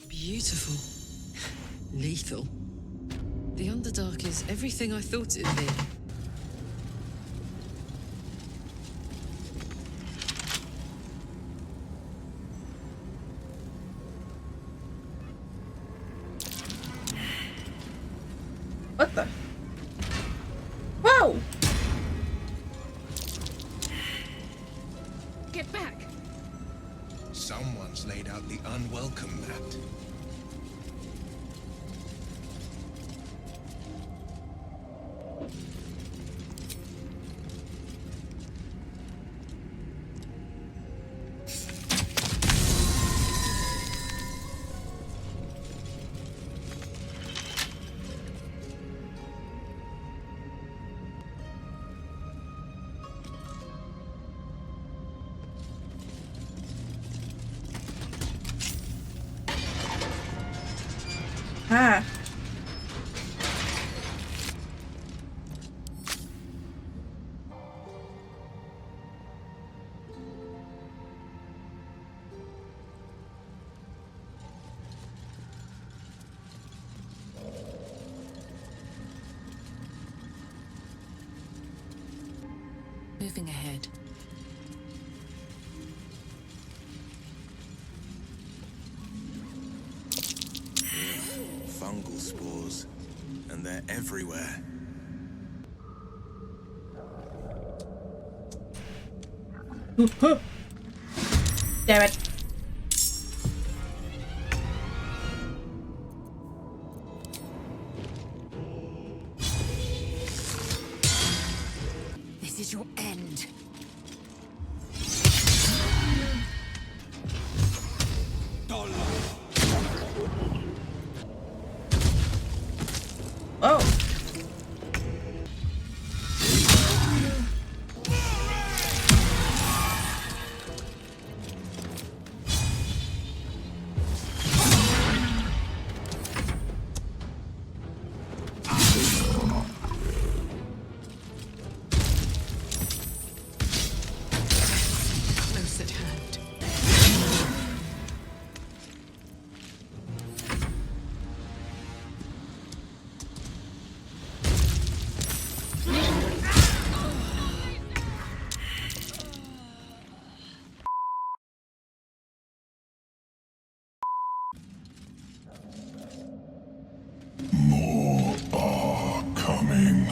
Beautiful. Lethal. The Underdark is everything I thought it'd be. What the? Whoa! Get back! Someone's laid out the unwelcome mat. Ah. Moving ahead. Fungal spores, and they're everywhere. Damn it. This is your end. Oh. Close at hand. More are coming.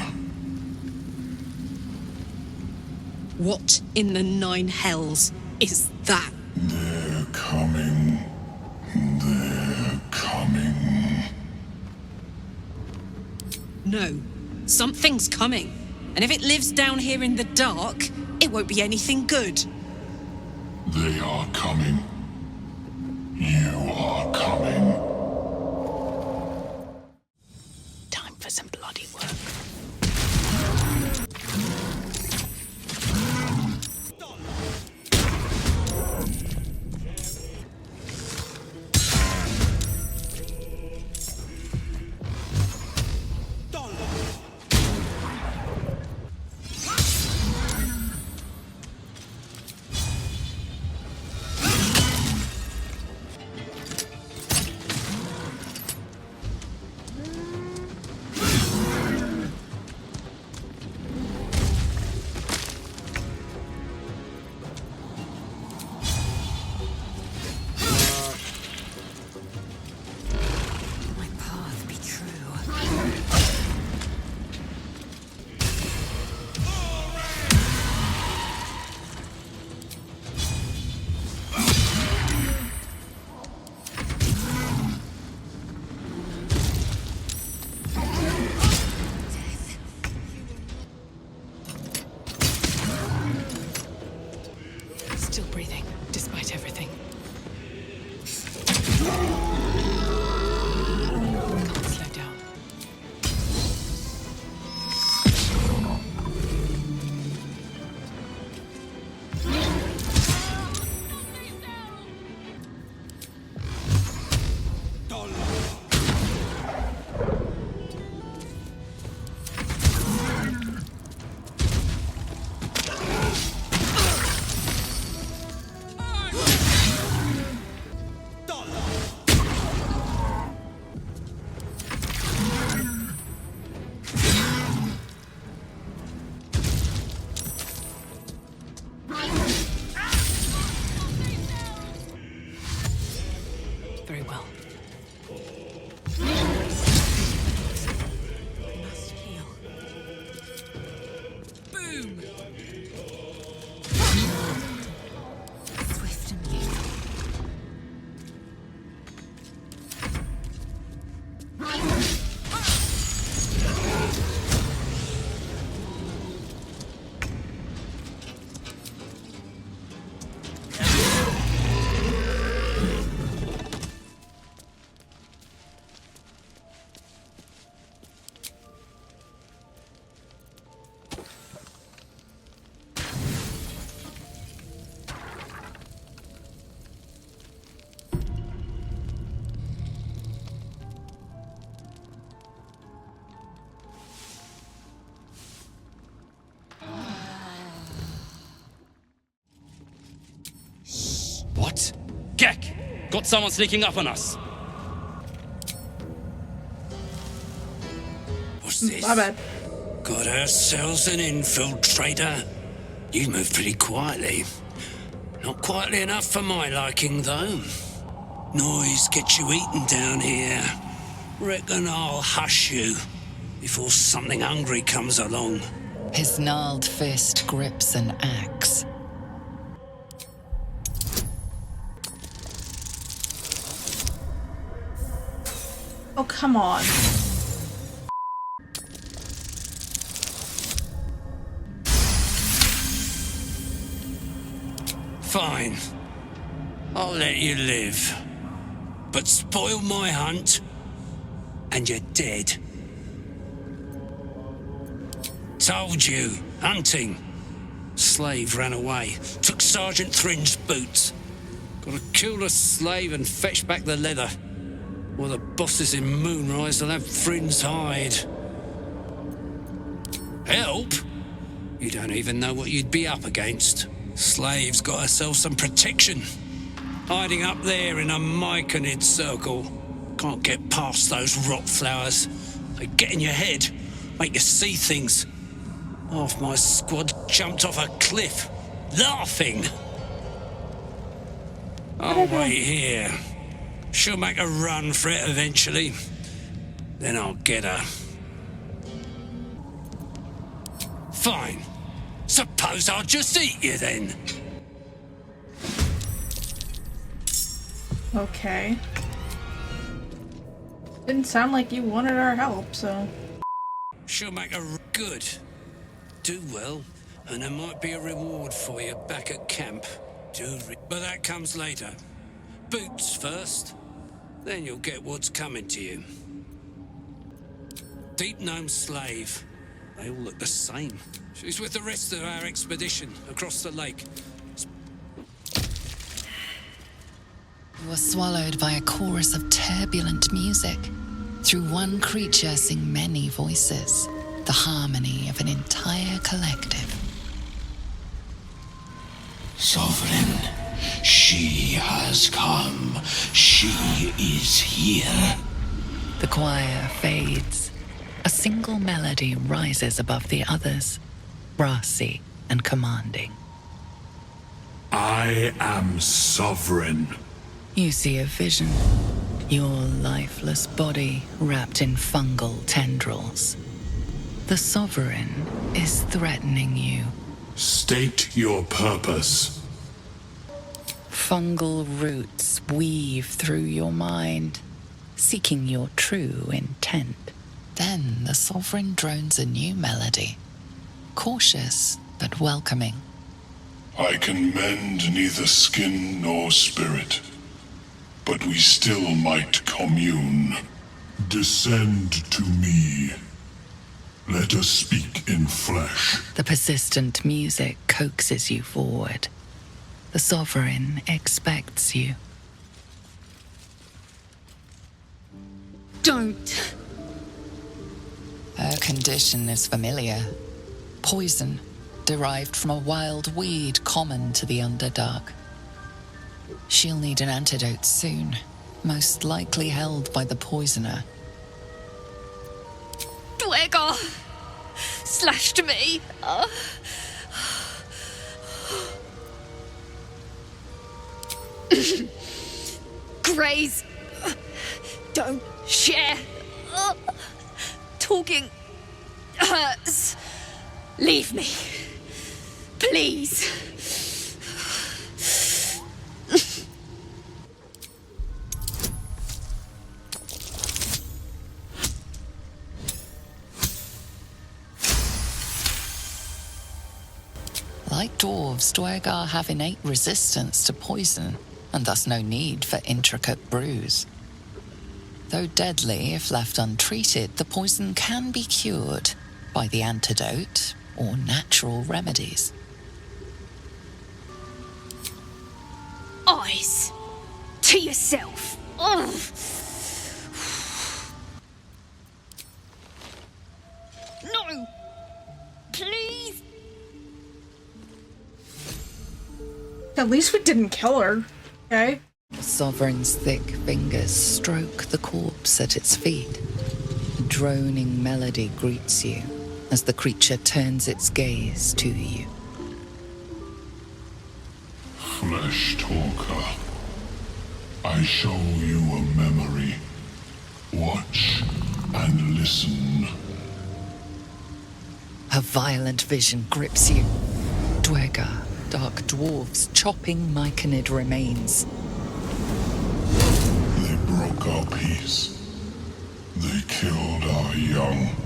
What in the nine hells is that? They're coming. They're coming. No, something's coming. And if it lives down here in the dark, it won't be anything good. They are coming. You are coming. Time for some bloody work. Still breathing, despite everything. Can't slow down. Very well. Must heal. Boom! Swift and beautiful. What? Gek! Got someone sneaking up on us. What's this? My bad. Got ourselves an infiltrator. You move pretty quietly. Not quietly enough for my liking, though. Noise gets you eaten down here. Reckon I'll hush you before something hungry comes along. His gnarled fist grips an axe. Oh, come on. Fine. I'll let you live. But spoil my hunt, and you're dead. Told you. Hunting. Slave ran away. Took Sergeant Thrin's boots. Gotta kill the slave and fetch back the leather. Or the bosses in Moonrise will have Thrin's hide. Help? You don't even know what you'd be up against. Slave's got herself some protection. Hiding up there in a myconid circle. Can't get past those rot flowers. They get in your head, make you see things. Half my squad jumped off a cliff, laughing. I'll wait here. She'll make a run for it eventually. Then I'll get her. Fine. Suppose I'll just eat you then. Okay. Didn't sound like you wanted our help, so... She'll make a good. Do well, and there might be a reward for you back at camp. But that comes later. Boots first, then you'll get what's coming to you. Deep Gnome slave. They all look the same. She's with the rest of our expedition across the lake. You are swallowed by a chorus of turbulent music. Through one creature sing many voices, the harmony of an entire collective. Sovereign, she has come. She is here. The choir fades. A single melody rises above the others, brassy and commanding. I am sovereign. You see a vision. Your lifeless body wrapped in fungal tendrils. The Sovereign is threatening you. State your purpose. Fungal roots weave through your mind, seeking your true intent. Then the Sovereign drones a new melody, cautious but welcoming. I can mend neither skin nor spirit, but we still might commune. Descend to me. Let us speak in flesh. The persistent music coaxes you forward. The Sovereign expects you. Don't. Her condition is familiar. Poison, derived from a wild weed common to the Underdark. She'll need an antidote soon, most likely held by the poisoner. Dwegar slashed me. Graze. Don't share. Talking hurts. Leave me. Please. Like dwarves, Dwegar have innate resistance to poison, and thus no need for intricate brews. Though deadly if left untreated, the poison can be cured by the antidote or natural remedies. Eyes. To yourself. No. Please. At least we didn't kill her, okay? The Sovereign's thick fingers stroke the corpse at its feet. A droning melody greets you as the creature turns its gaze to you. Flesh talker, I show you a memory. Watch and listen. A violent vision grips you. Dwegar, dark dwarves chopping myconid remains. They broke our peace. They killed our young.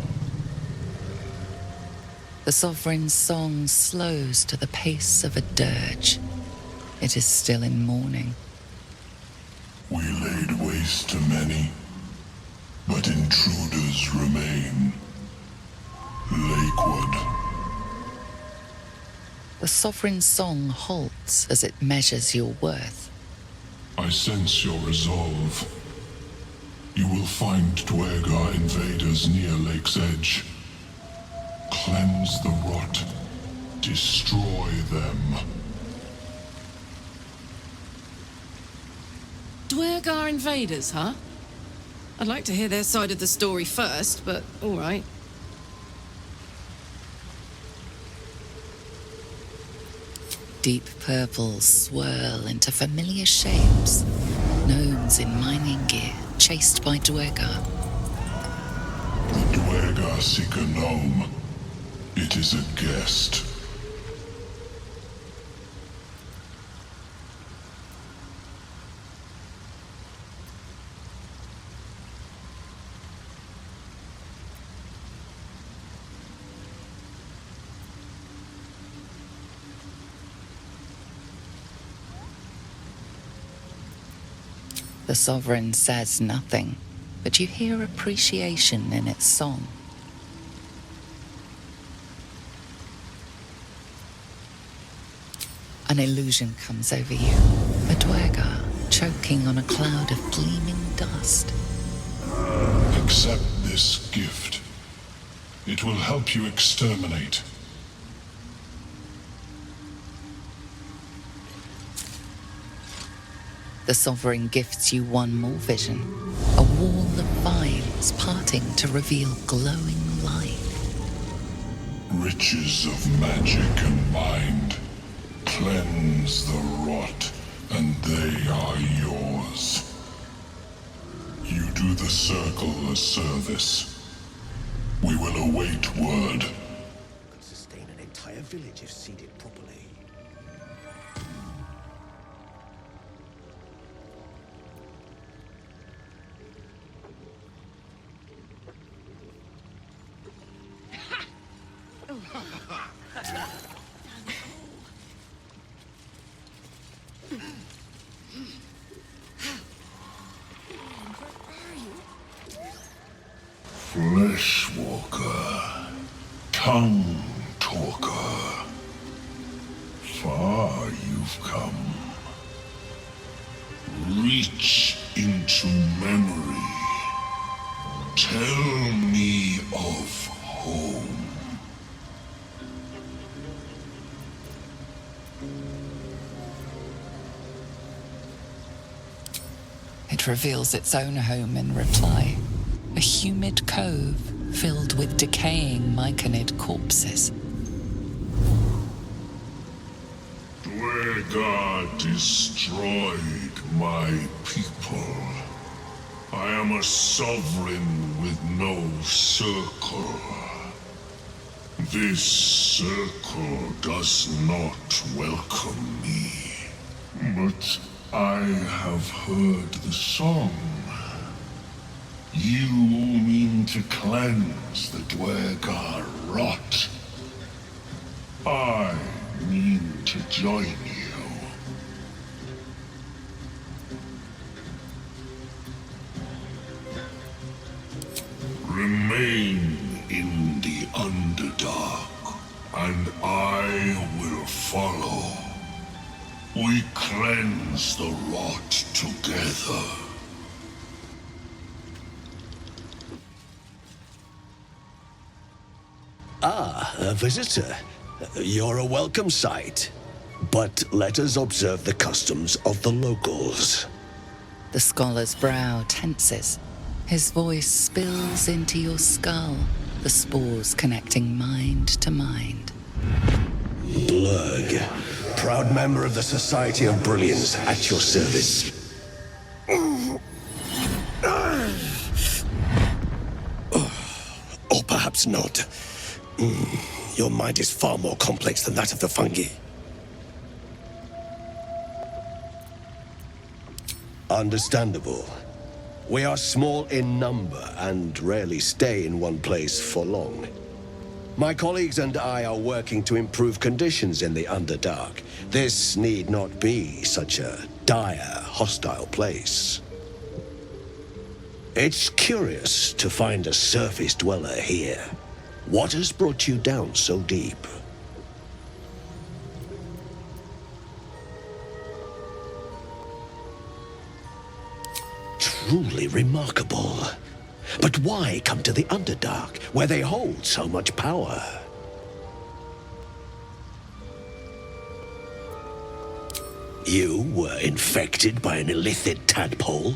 The Sovereign's song slows to the pace of a dirge. It is still in mourning. We laid waste to many, but intruders remain. Lakewood. The Sovereign's song halts as it measures your worth. I sense your resolve. You will find Dwegar invaders near Lake's Edge. Cleanse the rot. Destroy them. Dwegar invaders, huh? I'd like to hear their side of the story first, but all right. Deep purples swirl into familiar shapes. Gnomes in mining gear, chased by Dwegar. The Dwegar seek a gnome. It is a guest. The Sovereign says nothing, but you hear appreciation in its song. An illusion comes over you, a Dwegar choking on a cloud of gleaming dust. Accept this gift. It will help you exterminate. The Sovereign gifts you one more vision, a wall of vines parting to reveal glowing light. Riches of magic and mind. Cleanse the rot, and they are yours. You do the circle a service. We will await word. Could sustain an entire village if seeded properly. Fleshwalker, tongue talker. Far you've come. Reach into memory. Tell me of home. It reveals its own home in reply. A humid cove filled with decaying myconid corpses. Dwargar destroyed my people. I am a sovereign with no circle. This circle does not welcome me. But I have heard the song. You mean to cleanse the Dwargar rot. I mean to join you. Remain in the Underdark, and I will follow. We cleanse the rot together. Ah, a visitor. You're a welcome sight. But let us observe the customs of the locals. The scholar's brow tenses. His voice spills into your skull, the spores connecting mind to mind. Blurg, proud member of the Society of Brilliance, at your service. Or perhaps not. Your mind is far more complex than that of the fungi. Understandable. We are small in number and rarely stay in one place for long. My colleagues and I are working to improve conditions in the Underdark. This need not be such a dire, hostile place. It's curious to find a surface dweller here. What has brought you down so deep? Truly remarkable. But why come to the Underdark, where they hold so much power? You were infected by an illithid tadpole?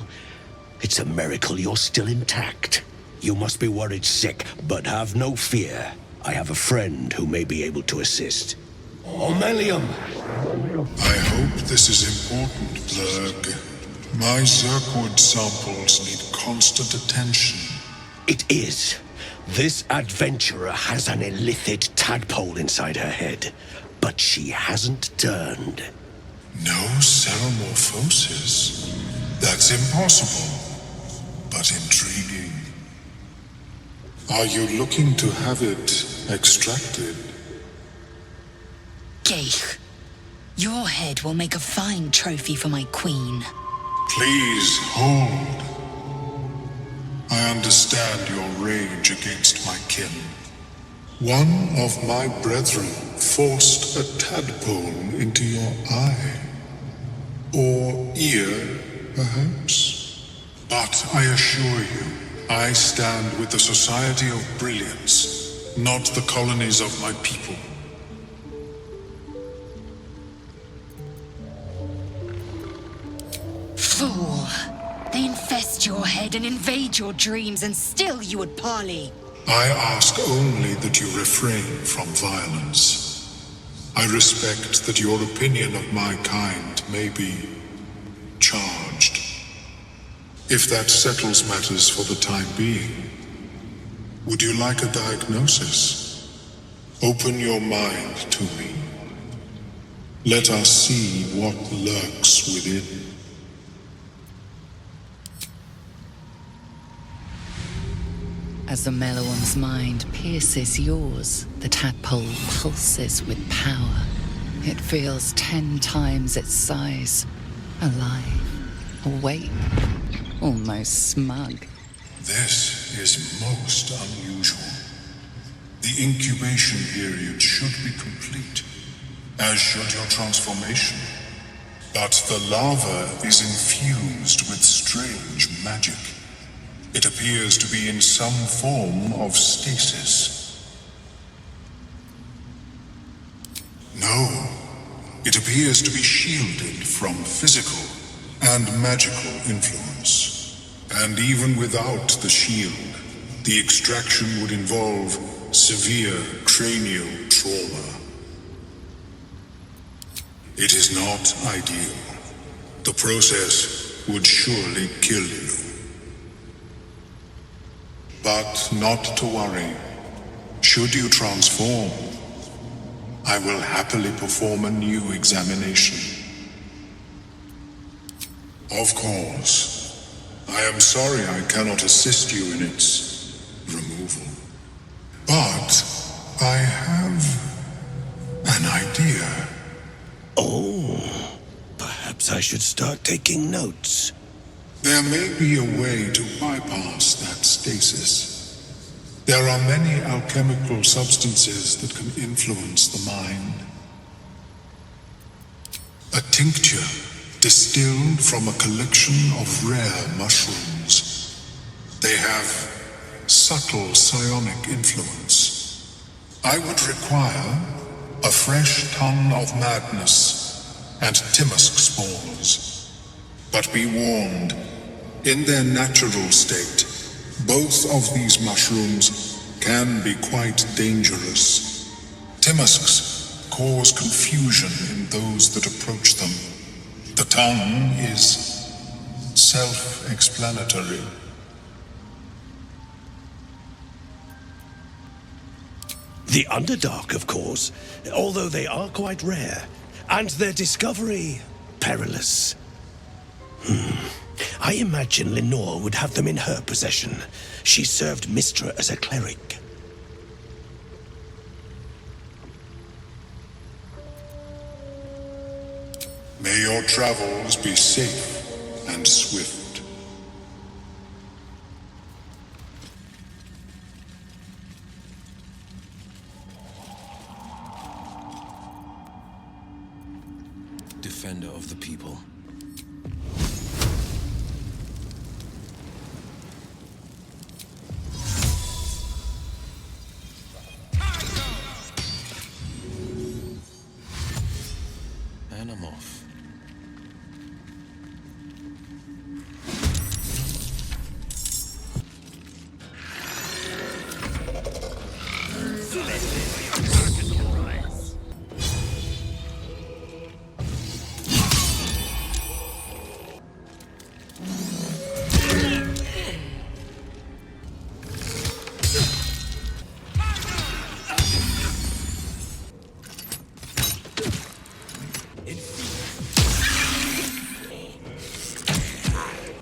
It's a miracle you're still intact. You must be worried sick, but have no fear. I have a friend who may be able to assist. Omelium! I hope this is important, Blurg. My Zirkwood samples need constant attention. It is. This adventurer has an illithid tadpole inside her head, but she hasn't turned. No ceremorphosis? That's impossible, but intriguing. Are you looking to have it extracted? Geich, your head will make a fine trophy for my queen. Please hold. I understand your rage against my kin. One of my brethren forced a tadpole into your eye. Or ear, perhaps? But I assure you, I stand with the Society of Brilliance, not the colonies of my people. Fool! They infest your head and invade your dreams, and still you would parley. I ask only that you refrain from violence. I respect that your opinion of my kind may be charged. If that settles matters for the time being, would you like a diagnosis? Open your mind to me. Let us see what lurks within. As the Meloam's mind pierces yours, the tadpole pulses with power. It feels 10 times its size. Alive, awake, almost smug. This is most unusual. The incubation period should be complete, as should your transformation. But the lava is infused with strange magic. It appears to be in some form of stasis. No, it appears to be shielded from physical and magical influence. And even without the shield, the extraction would involve severe cranial trauma. It is not ideal. The process would surely kill you. But not to worry. Should you transform, I will happily perform a new examination. Of course, I am sorry I cannot assist you in its removal. But I have an idea. Oh, perhaps I should start taking notes. There may be a way to bypass that stasis. There are many alchemical substances that can influence the mind. A tincture distilled from a collection of rare mushrooms. They have subtle psionic influence. I would require a fresh ton of madness and Timusk spores. But be warned, in their natural state, both of these mushrooms can be quite dangerous. Timusks cause confusion in those that approach them. The tongue is self-explanatory. The Underdark, of course, although they are quite rare, and their discovery perilous. I imagine Lenore would have them in her possession. She served Mistra as a cleric. May your travels be safe and swift. Defender of the people. And I'm off.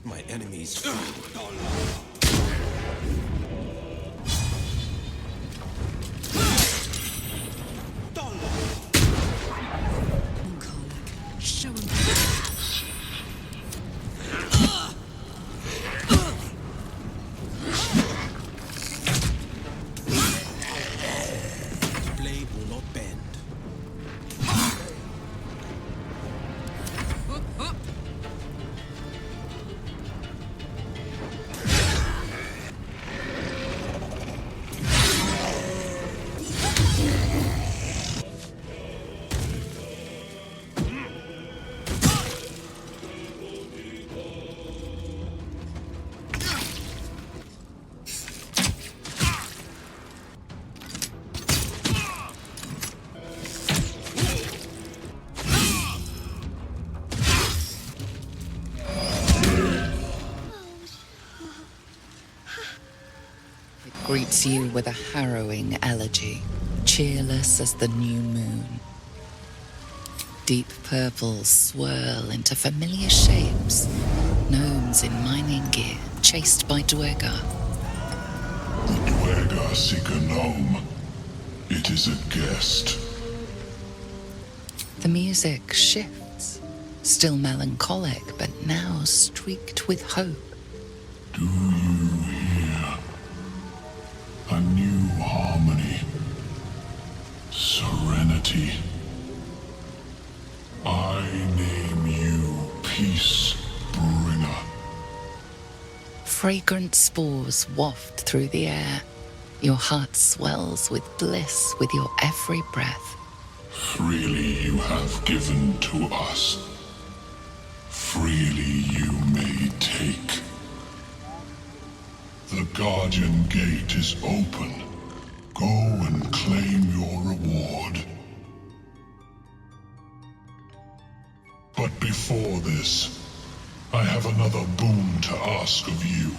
My enemies. Show him. The blade will not bend. Greets you with a harrowing elegy, cheerless as the new moon. Deep purples swirl into familiar shapes, gnomes in mining gear, chased by Dwergar. Dwergar seek a gnome. It is a guest. The music shifts, still melancholic, but now streaked with hope. Do you hear? city. I name you Peace Bringer. Fragrant spores waft through the air. Your heart swells with bliss with your every breath. Freely you have given to us. Freely you may take. The Guardian Gate is open. Go and claim your reward. But before this, I have another boon to ask of you.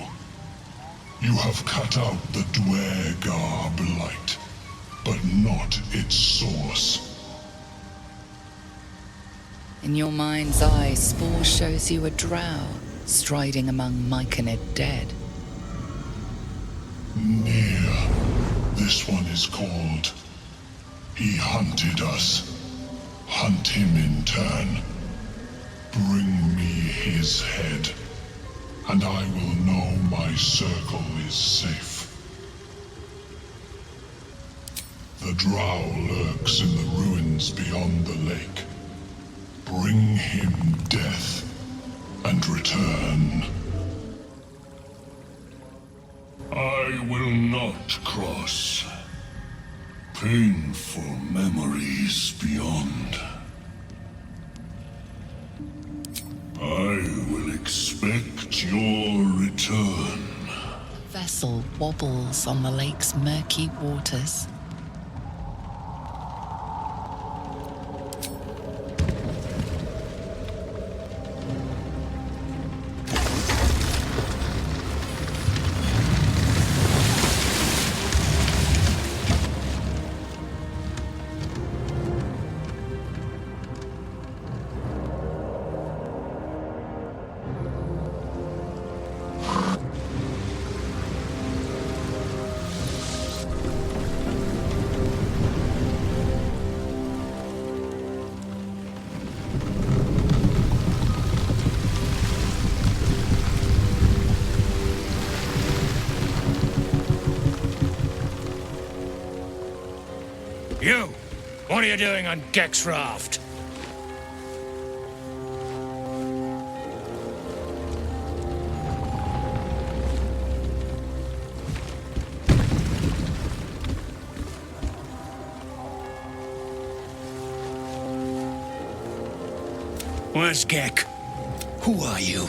You have cut out the Dwergar blight, but not its source. In your mind's eye, Spore shows you a drow striding among Myconid dead. Near. This one is called. He hunted us. Hunt him in turn. Bring me his head, and I will know my circle is safe. The drow lurks in the ruins beyond the lake. Bring him death, and return. I will not cross. Painful memories beyond. I will expect your return. Vessel wobbles on the lake's murky waters. You! What are you doing on Gek's raft? Where's Gek? Who are you?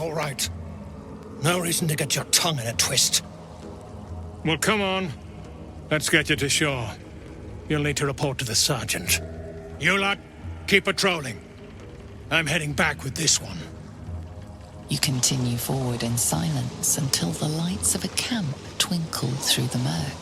All right. No reason to get your tongue in a twist. Well, come on. Let's get you to shore. You'll need to report to the sergeant. You lot, keep patrolling. I'm heading back with this one. You continue forward in silence until the lights of a camp twinkle through the murk.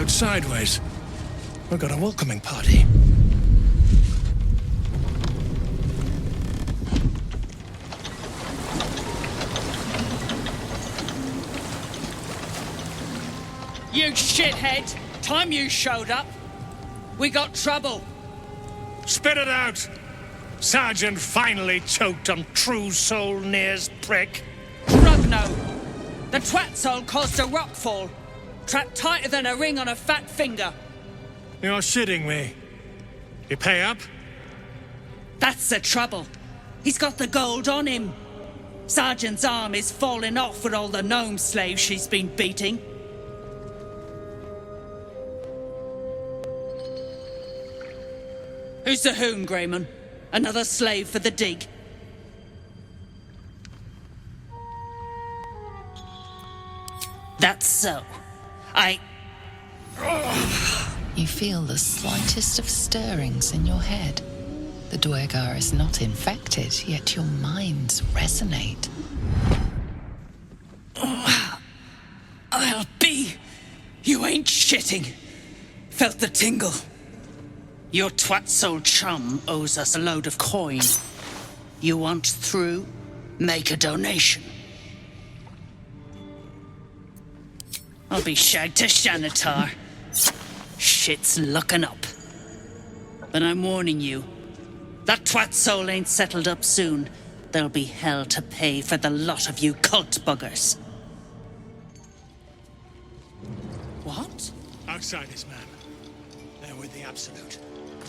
Sideways. We've got a welcoming party. You shithead! Time you showed up, we got trouble. Spit it out! Sergeant finally choked on True Soul Near's prick. Rugno! The twat soul caused a rockfall. Trapped tighter than a ring on a fat finger. You're shitting me. You pay up? That's the trouble. He's got the gold on him. Sergeant's arm is falling off with all the gnome slaves she's been beating. Who's the hoon, Greyman? Another slave for the dig? That's so. You feel the slightest of stirrings in your head. The Dwergar is not infected, yet your minds resonate. I'll be. You ain't shitting. Felt the tingle. Your twat soul chum owes us a load of coin. You want through? Make a donation. I'll be shagged to Shanatar. Shit's looking up. But I'm warning you, that twat soul ain't settled up soon. There'll be hell to pay for the lot of you cult buggers. What? Outsiders, ma'am. They're with the Absolute.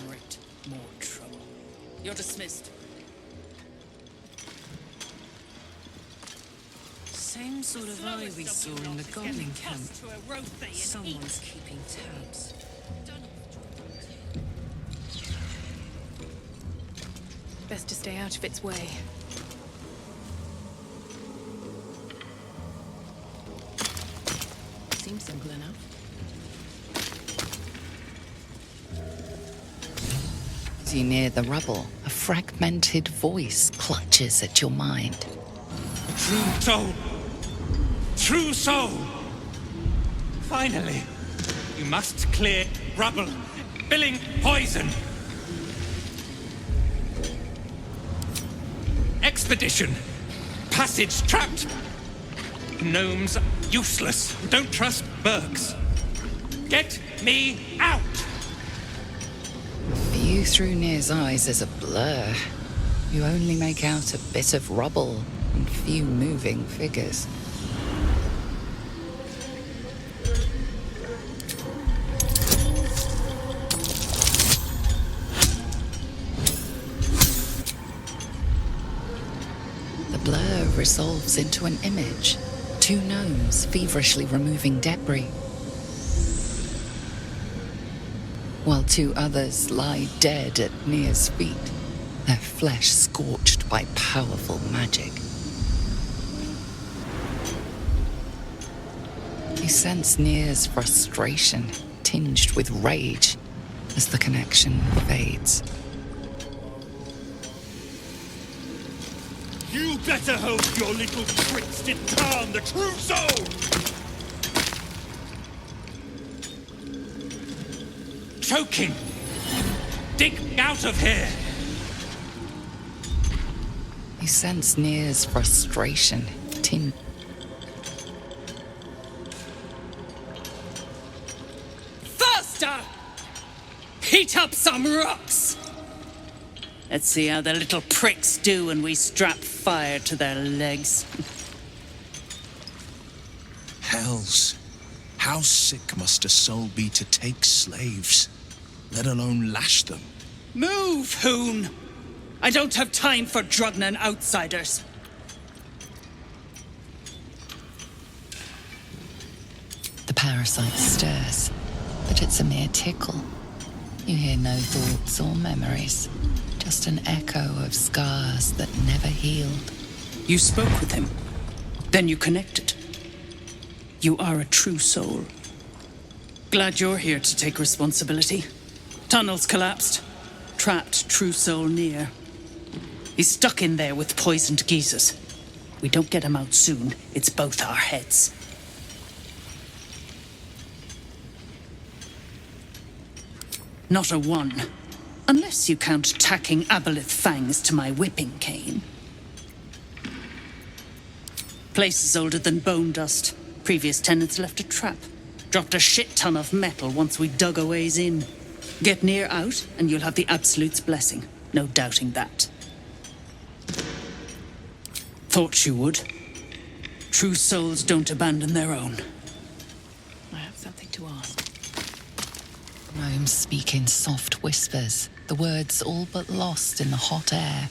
Great. More trouble. You're dismissed. Same sort of eye we saw in the Goblin camp. Someone's keeping tabs. Best to stay out of its way. Seems simple enough. As you near the rubble, a fragmented voice clutches at your mind. True soul! True soul! Finally! You must clear rubble, spilling poison! Expedition! Passage trapped! Gnomes useless. Don't trust Burks. Get me out! The view through Nir's eyes is a blur. You only make out a bit of rubble and few moving figures. The blur resolves into an image. Two gnomes feverishly removing debris, while two others lie dead at Nir's feet, their flesh scorched by powerful magic. You sense Nir's frustration, tinged with rage, as the connection fades. You better hope your little tricks didn't harm the true soul! Choking! Dig me out of here! You sense Nir's frustration, tinged. Faster! Heat up some rocks! Let's see how the little pricks do when we strap fire to their legs. Hells. How sick must a soul be to take slaves, let alone lash them? Move, Hoon! I don't have time for Drugnan outsiders. The parasite stirs, but it's a mere tickle. You hear no thoughts or memories, just an echo of scars that never healed. You spoke with him. Then you connected. You are a true soul. Glad you're here to take responsibility. Tunnels collapsed. Trapped true soul near. He's stuck in there with poisoned geezers. We don't get him out soon, it's both our heads. Not a one. Unless you count tacking aboleth fangs to my whipping cane. Place is older than bone dust. Previous tenants left a trap. Dropped a shit ton of metal once we dug a ways in. Get near out, and you'll have the Absolute's blessing. No doubting that. Thought you would. True souls don't abandon their own. I have something to ask. Gnomes speak in soft whispers, the words all but lost in the hot air.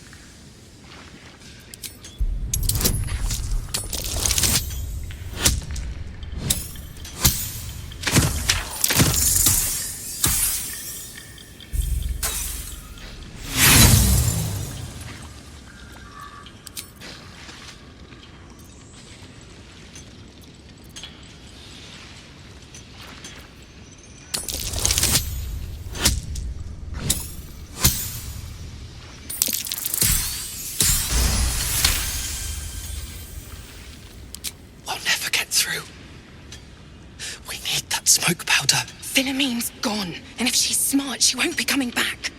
Smoke powder. Philomene's gone, and if she's smart, she won't be coming back.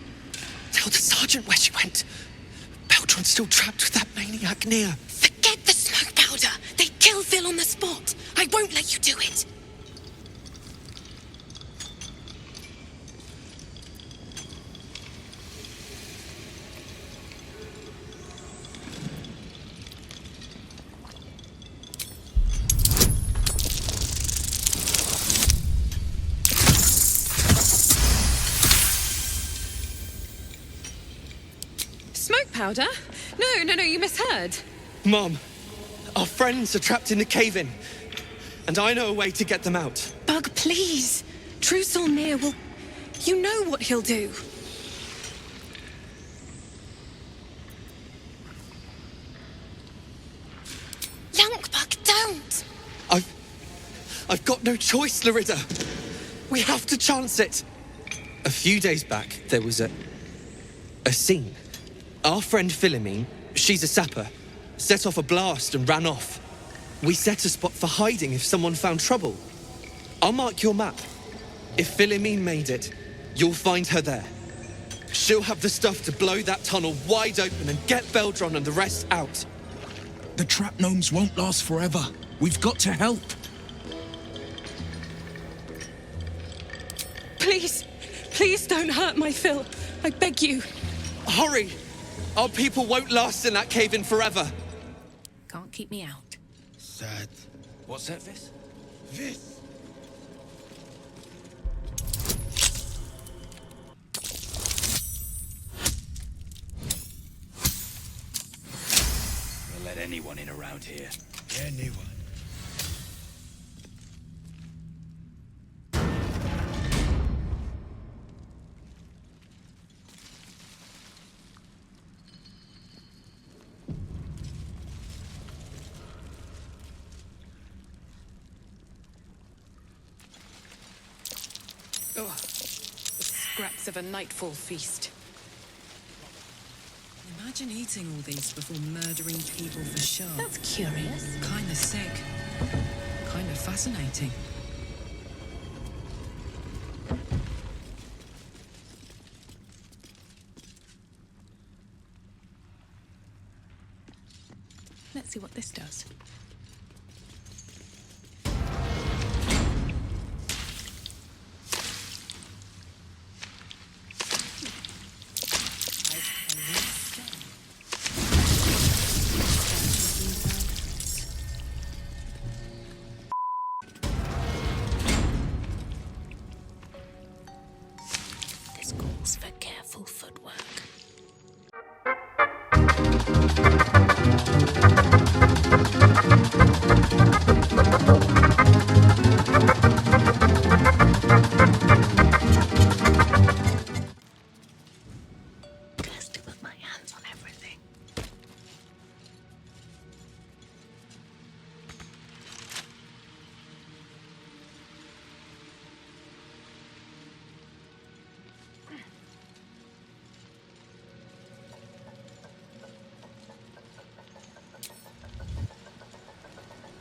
Tell the sergeant where she went. Baltur's still trapped with that maniac near. Forget the smoke powder. They'd kill Phil on the spot. I won't let you do it. Smoke powder? No, you misheard. Mom, our friends are trapped in the cave-in, and I know a way to get them out. Bug, please. True Solnir will... You know what he'll do. Bug, don't! I've got no choice, Larissa. We have to chance it. A few days back, there was a scene. Our friend Philomene, she's a sapper, set off a blast and ran off. We set a spot for hiding if someone found trouble. I'll mark your map. If Philomene made it, you'll find her there. She'll have the stuff to blow that tunnel wide open and get Beldron and the rest out. The trap gnomes won't last forever. We've got to help. Please don't hurt my Phil. I beg you. Hurry! Our people won't last in that cave-in forever. Can't keep me out. Sad. What's that, Vis? Vis! We'll let anyone in around here. Anyone. Oh, the scraps of a nightfall feast. Imagine eating all these before murdering people for sure. That's curious. Kinda sick. Kinda fascinating. Let's see what this does. This calls for careful footwork. Best to put my hands on everything.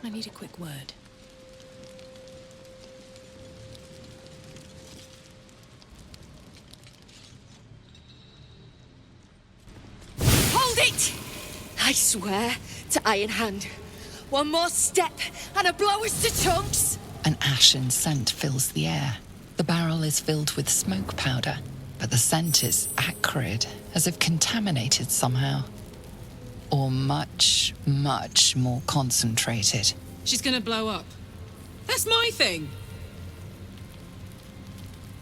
I need a quick word. Hold it! I swear to Iron Hand. One more step and a blow us to chunks. An ashen scent fills the air. The barrel is filled with smoke powder, but the scent is acrid, as if contaminated somehow. Or much, much more concentrated. She's gonna blow up. That's my thing.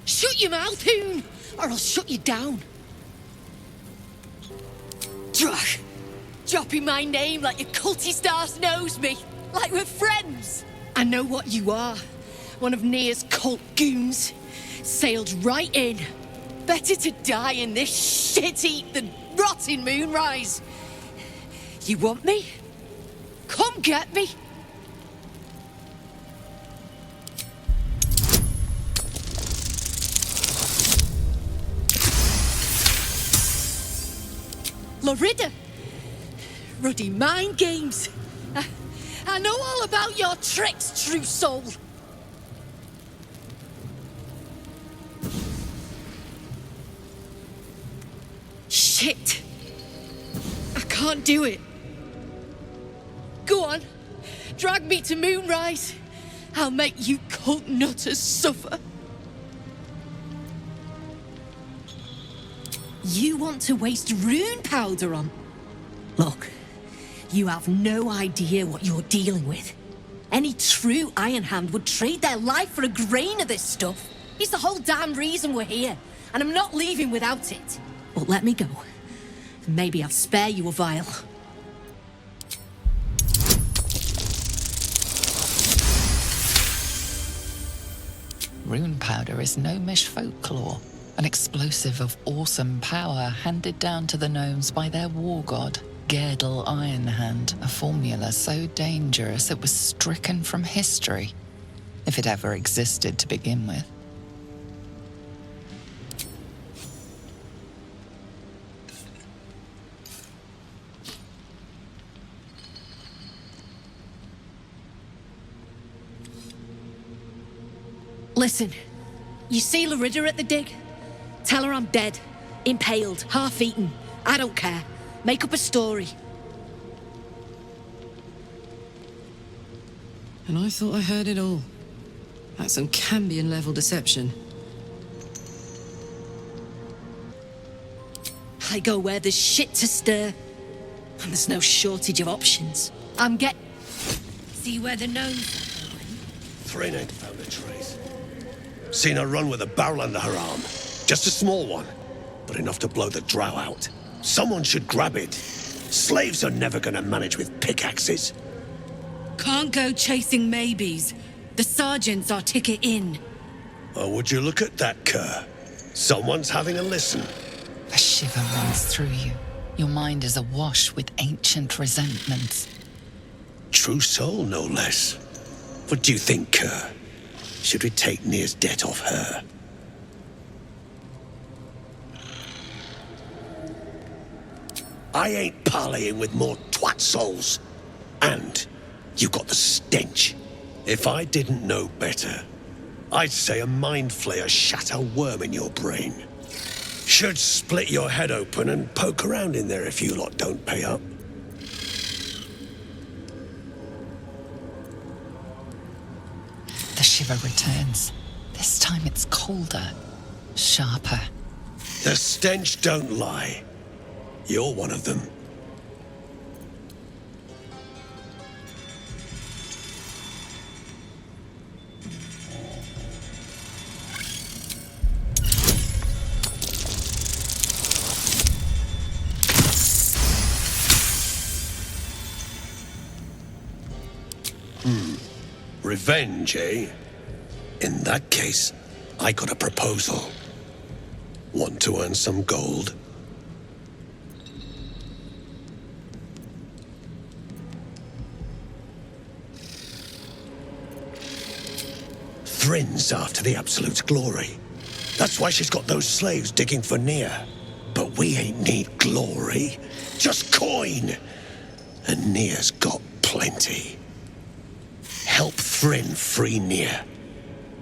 Shut your mouth, Hoon, or I'll shut you down. Drach, dropping my name like your cultist ass knows me, like we're friends. I know what you are, one of Nia's cult goons. Sailed right in. Better to die in this shit heap than rot in Moonrise. You want me? Come get me. Lorida! Ruddy mind games. I know all about your tricks, true soul. Shit. I can't do it. Go on. Drag me to Moonrise. I'll make you cult nutters suffer. You want to waste rune powder on? Look, you have no idea what you're dealing with. Any true Iron Hand would trade their life for a grain of this stuff. It's the whole damn reason we're here, and I'm not leaving without it. But let me go. Maybe I'll spare you a vial. Rune powder is gnomish folklore, an explosive of awesome power handed down to the gnomes by their war god, Gerdel Ironhand, a formula so dangerous it was stricken from history, if it ever existed to begin with. Listen, you see Lorida at the dig? Tell her I'm dead, impaled, half-eaten. I don't care. Make up a story. And I thought I heard it all. That's some Cambion-level deception. I go where there's shit to stir. And there's no shortage of options. I'm get... See where the gnomes... Thrin ain't found a trace. Seen her run with a barrel under her arm. Just a small one, but enough to blow the drow out. Someone should grab it. Slaves are never gonna manage with pickaxes. Can't go chasing maybes. The sergeants are ticket in. Oh, would you look at that, Kerr? Someone's having a listen. A shiver runs through you. Your mind is awash with ancient resentments. True soul, no less. What do you think, Kerr? Should we take Nia's debt off her? I ain't parleying with more twat souls. And you got the stench. If I didn't know better, I'd say a mind flayer shat a worm in your brain. Should split your head open and poke around in there if you lot don't pay up. The shiver returns. This time it's colder, sharper. The stench don't lie. You're one of them. Revenge, eh? In that case, I got a proposal. Want to earn some gold? Thrin's after the Absolute's glory. That's why she's got those slaves digging for Nia. But we ain't need glory, just coin. And Nia's got plenty. Help Thrin free Nia.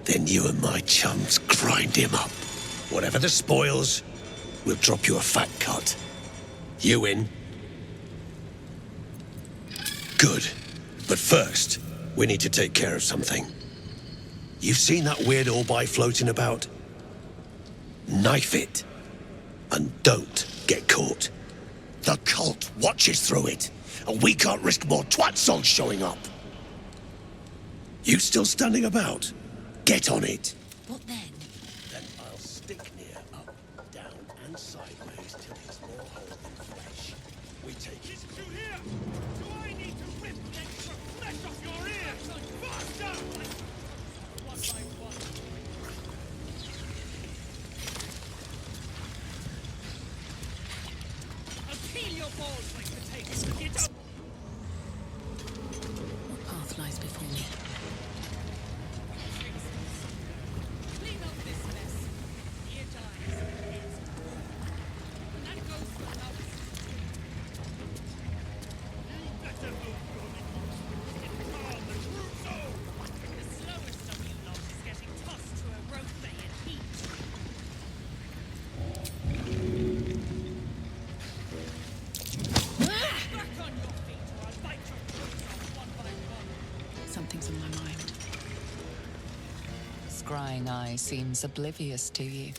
Then you and my chums grind him up. Whatever the spoils, we'll drop you a fat cut. You in? Good. But first, we need to take care of something. You've seen that weird orbi floating about? Knife it. And don't get caught. The cult watches through it, and we can't risk more twat souls showing up. You still standing about? Get on it. What then? Then I'll stick near up, down, and sideways till he's more whole than flesh. We take his... Through here! Do I need to rip the extra flesh off your ears? Faster! One by one. I'll peel your balls like potatoes if you don't... What path lies before me? Clean up this mess. Here dies. And that goes for others. You better move your limbs. Get calm, the true soul. The slowest of you lot is getting tossed to a rope bay in heat. Back on your feet or I'll bite your throats off one by one. Something's on my mind. Scrying eye seems oblivious to you.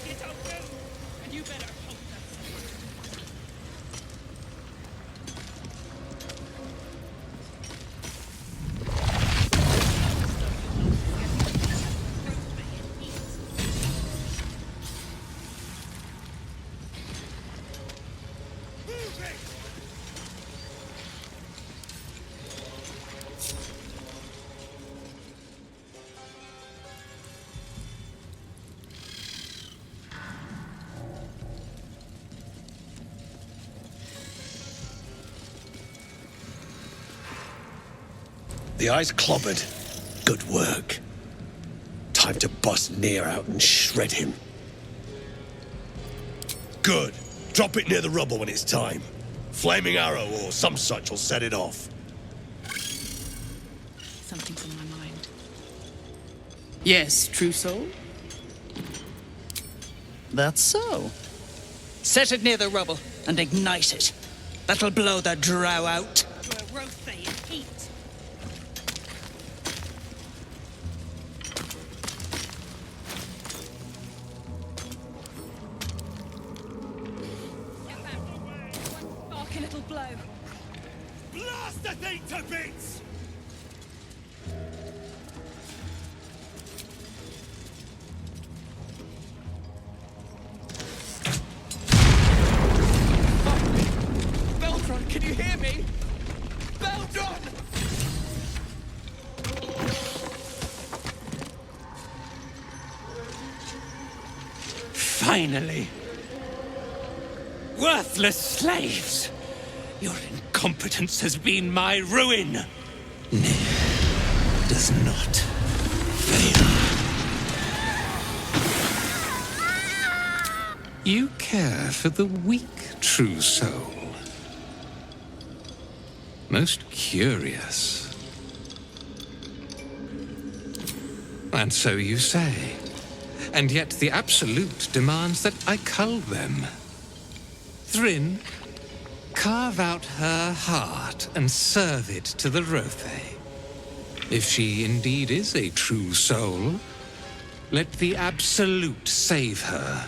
Get out there, and you better hope that's The eye's clobbered. Good work. Time to bust Near out and shred him. Good. Drop it near the rubble when it's time. Flaming arrow or some such will set it off. Something's on my mind. Yes, true soul? That's so. Set it near the rubble and ignite it. That'll blow the drow out. to a rope bay in heat. Sparky little blow. Blast the thing to bits! Baldur, can you hear me? Baldur! Finally. Worthless slaves! Your incompetence has been my ruin! Does not fail. You care for the weak, true soul. Most curious. And so you say. And yet the Absolute demands that I cull them. Thrin, carve out her heart and serve it to the Rothe. If she indeed is a true soul, let the Absolute save her.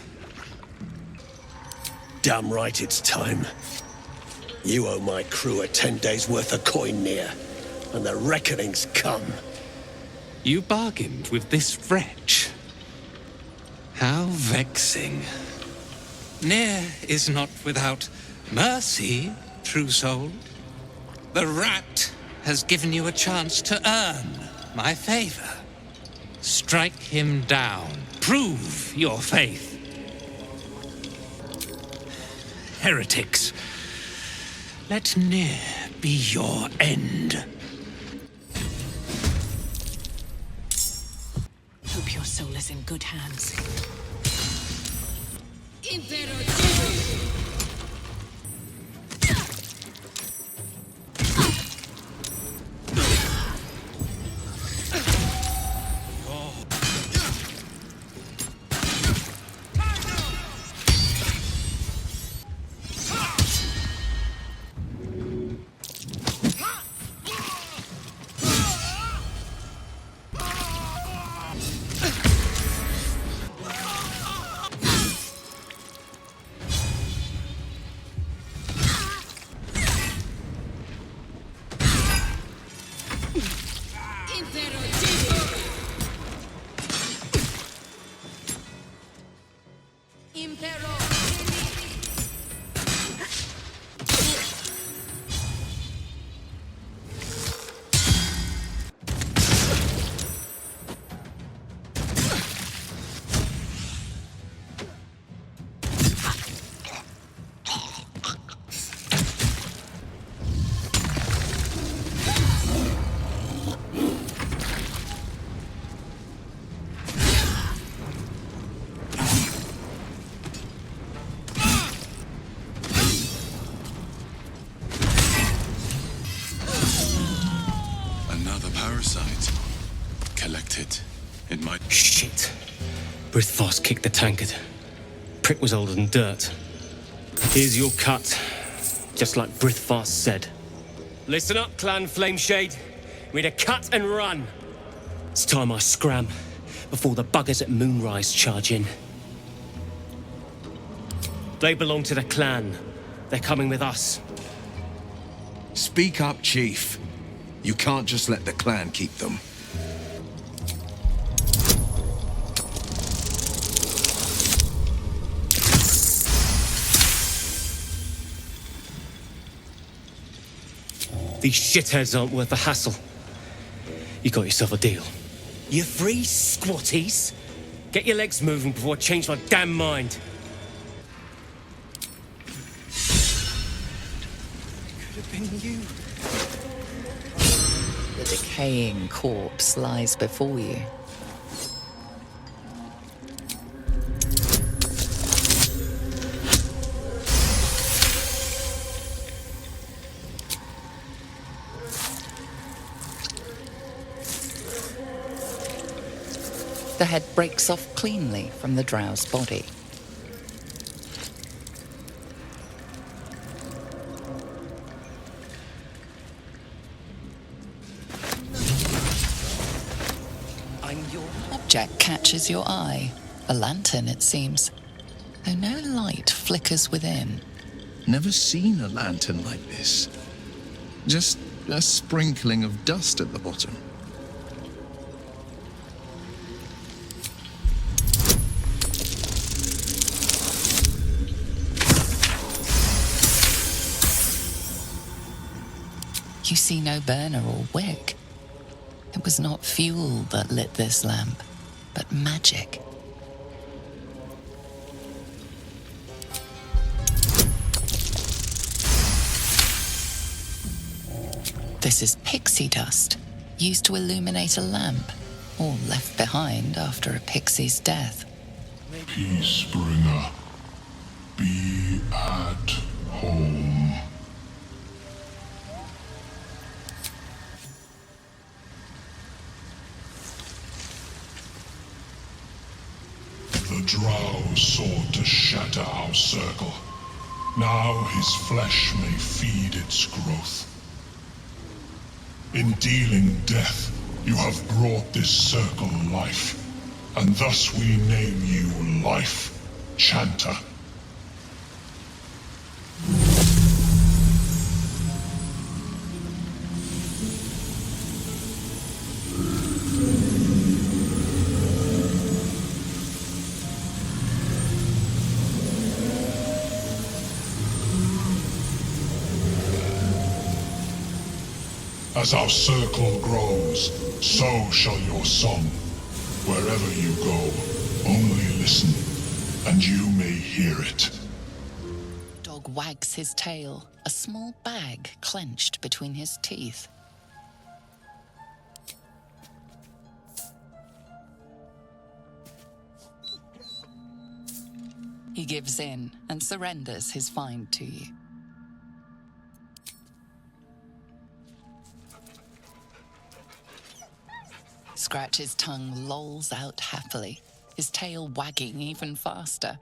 Damn right it's time. You owe my crew a 10 days' worth of coin Near, and the reckoning's come. You bargained with this wretch. How vexing. Near is not without mercy, true soul. The rat has given you a chance to earn my favor. Strike him down. Prove your faith. Heretics, let Near be your end. Hope your soul is in good hands. Another parasite. Collected. It might... Shit. Brithvos kicked the tankard. Prick was older than dirt. Here's your cut. Just like Brithvos said. Listen up, Clan Flameshade. We're to cut and run. It's time I scram before the buggers at Moonrise charge in. They belong to the clan. They're coming with us. Speak up, Chief. You can't just let the clan keep them. These shitheads aren't worth the hassle. You got yourself a deal. You free, squatties? Get your legs moving before I change my damn mind. Could have been you. The decaying corpse lies before you. The head breaks off cleanly from the drow's body. Your object catches your eye. A lantern, it seems, though no light flickers within. Never seen a lantern like this. Just a sprinkling of dust at the bottom. You see no burner or wick. It was not fuel that lit this lamp, but magic. This is pixie dust, used to illuminate a lamp, or left behind after a pixie's death. Peacebringer, be at home. The drow sought to shatter our circle. Now his flesh may feed its growth. In dealing death, you have brought this circle life, and thus we name you Life Chanter. As our circle grows, so shall your song. Wherever you go, only listen, and you may hear it. Dog wags his tail, a small bag clenched between his teeth. He gives in and surrenders his find to you. Scratch's tongue lolls out happily, his tail wagging even faster.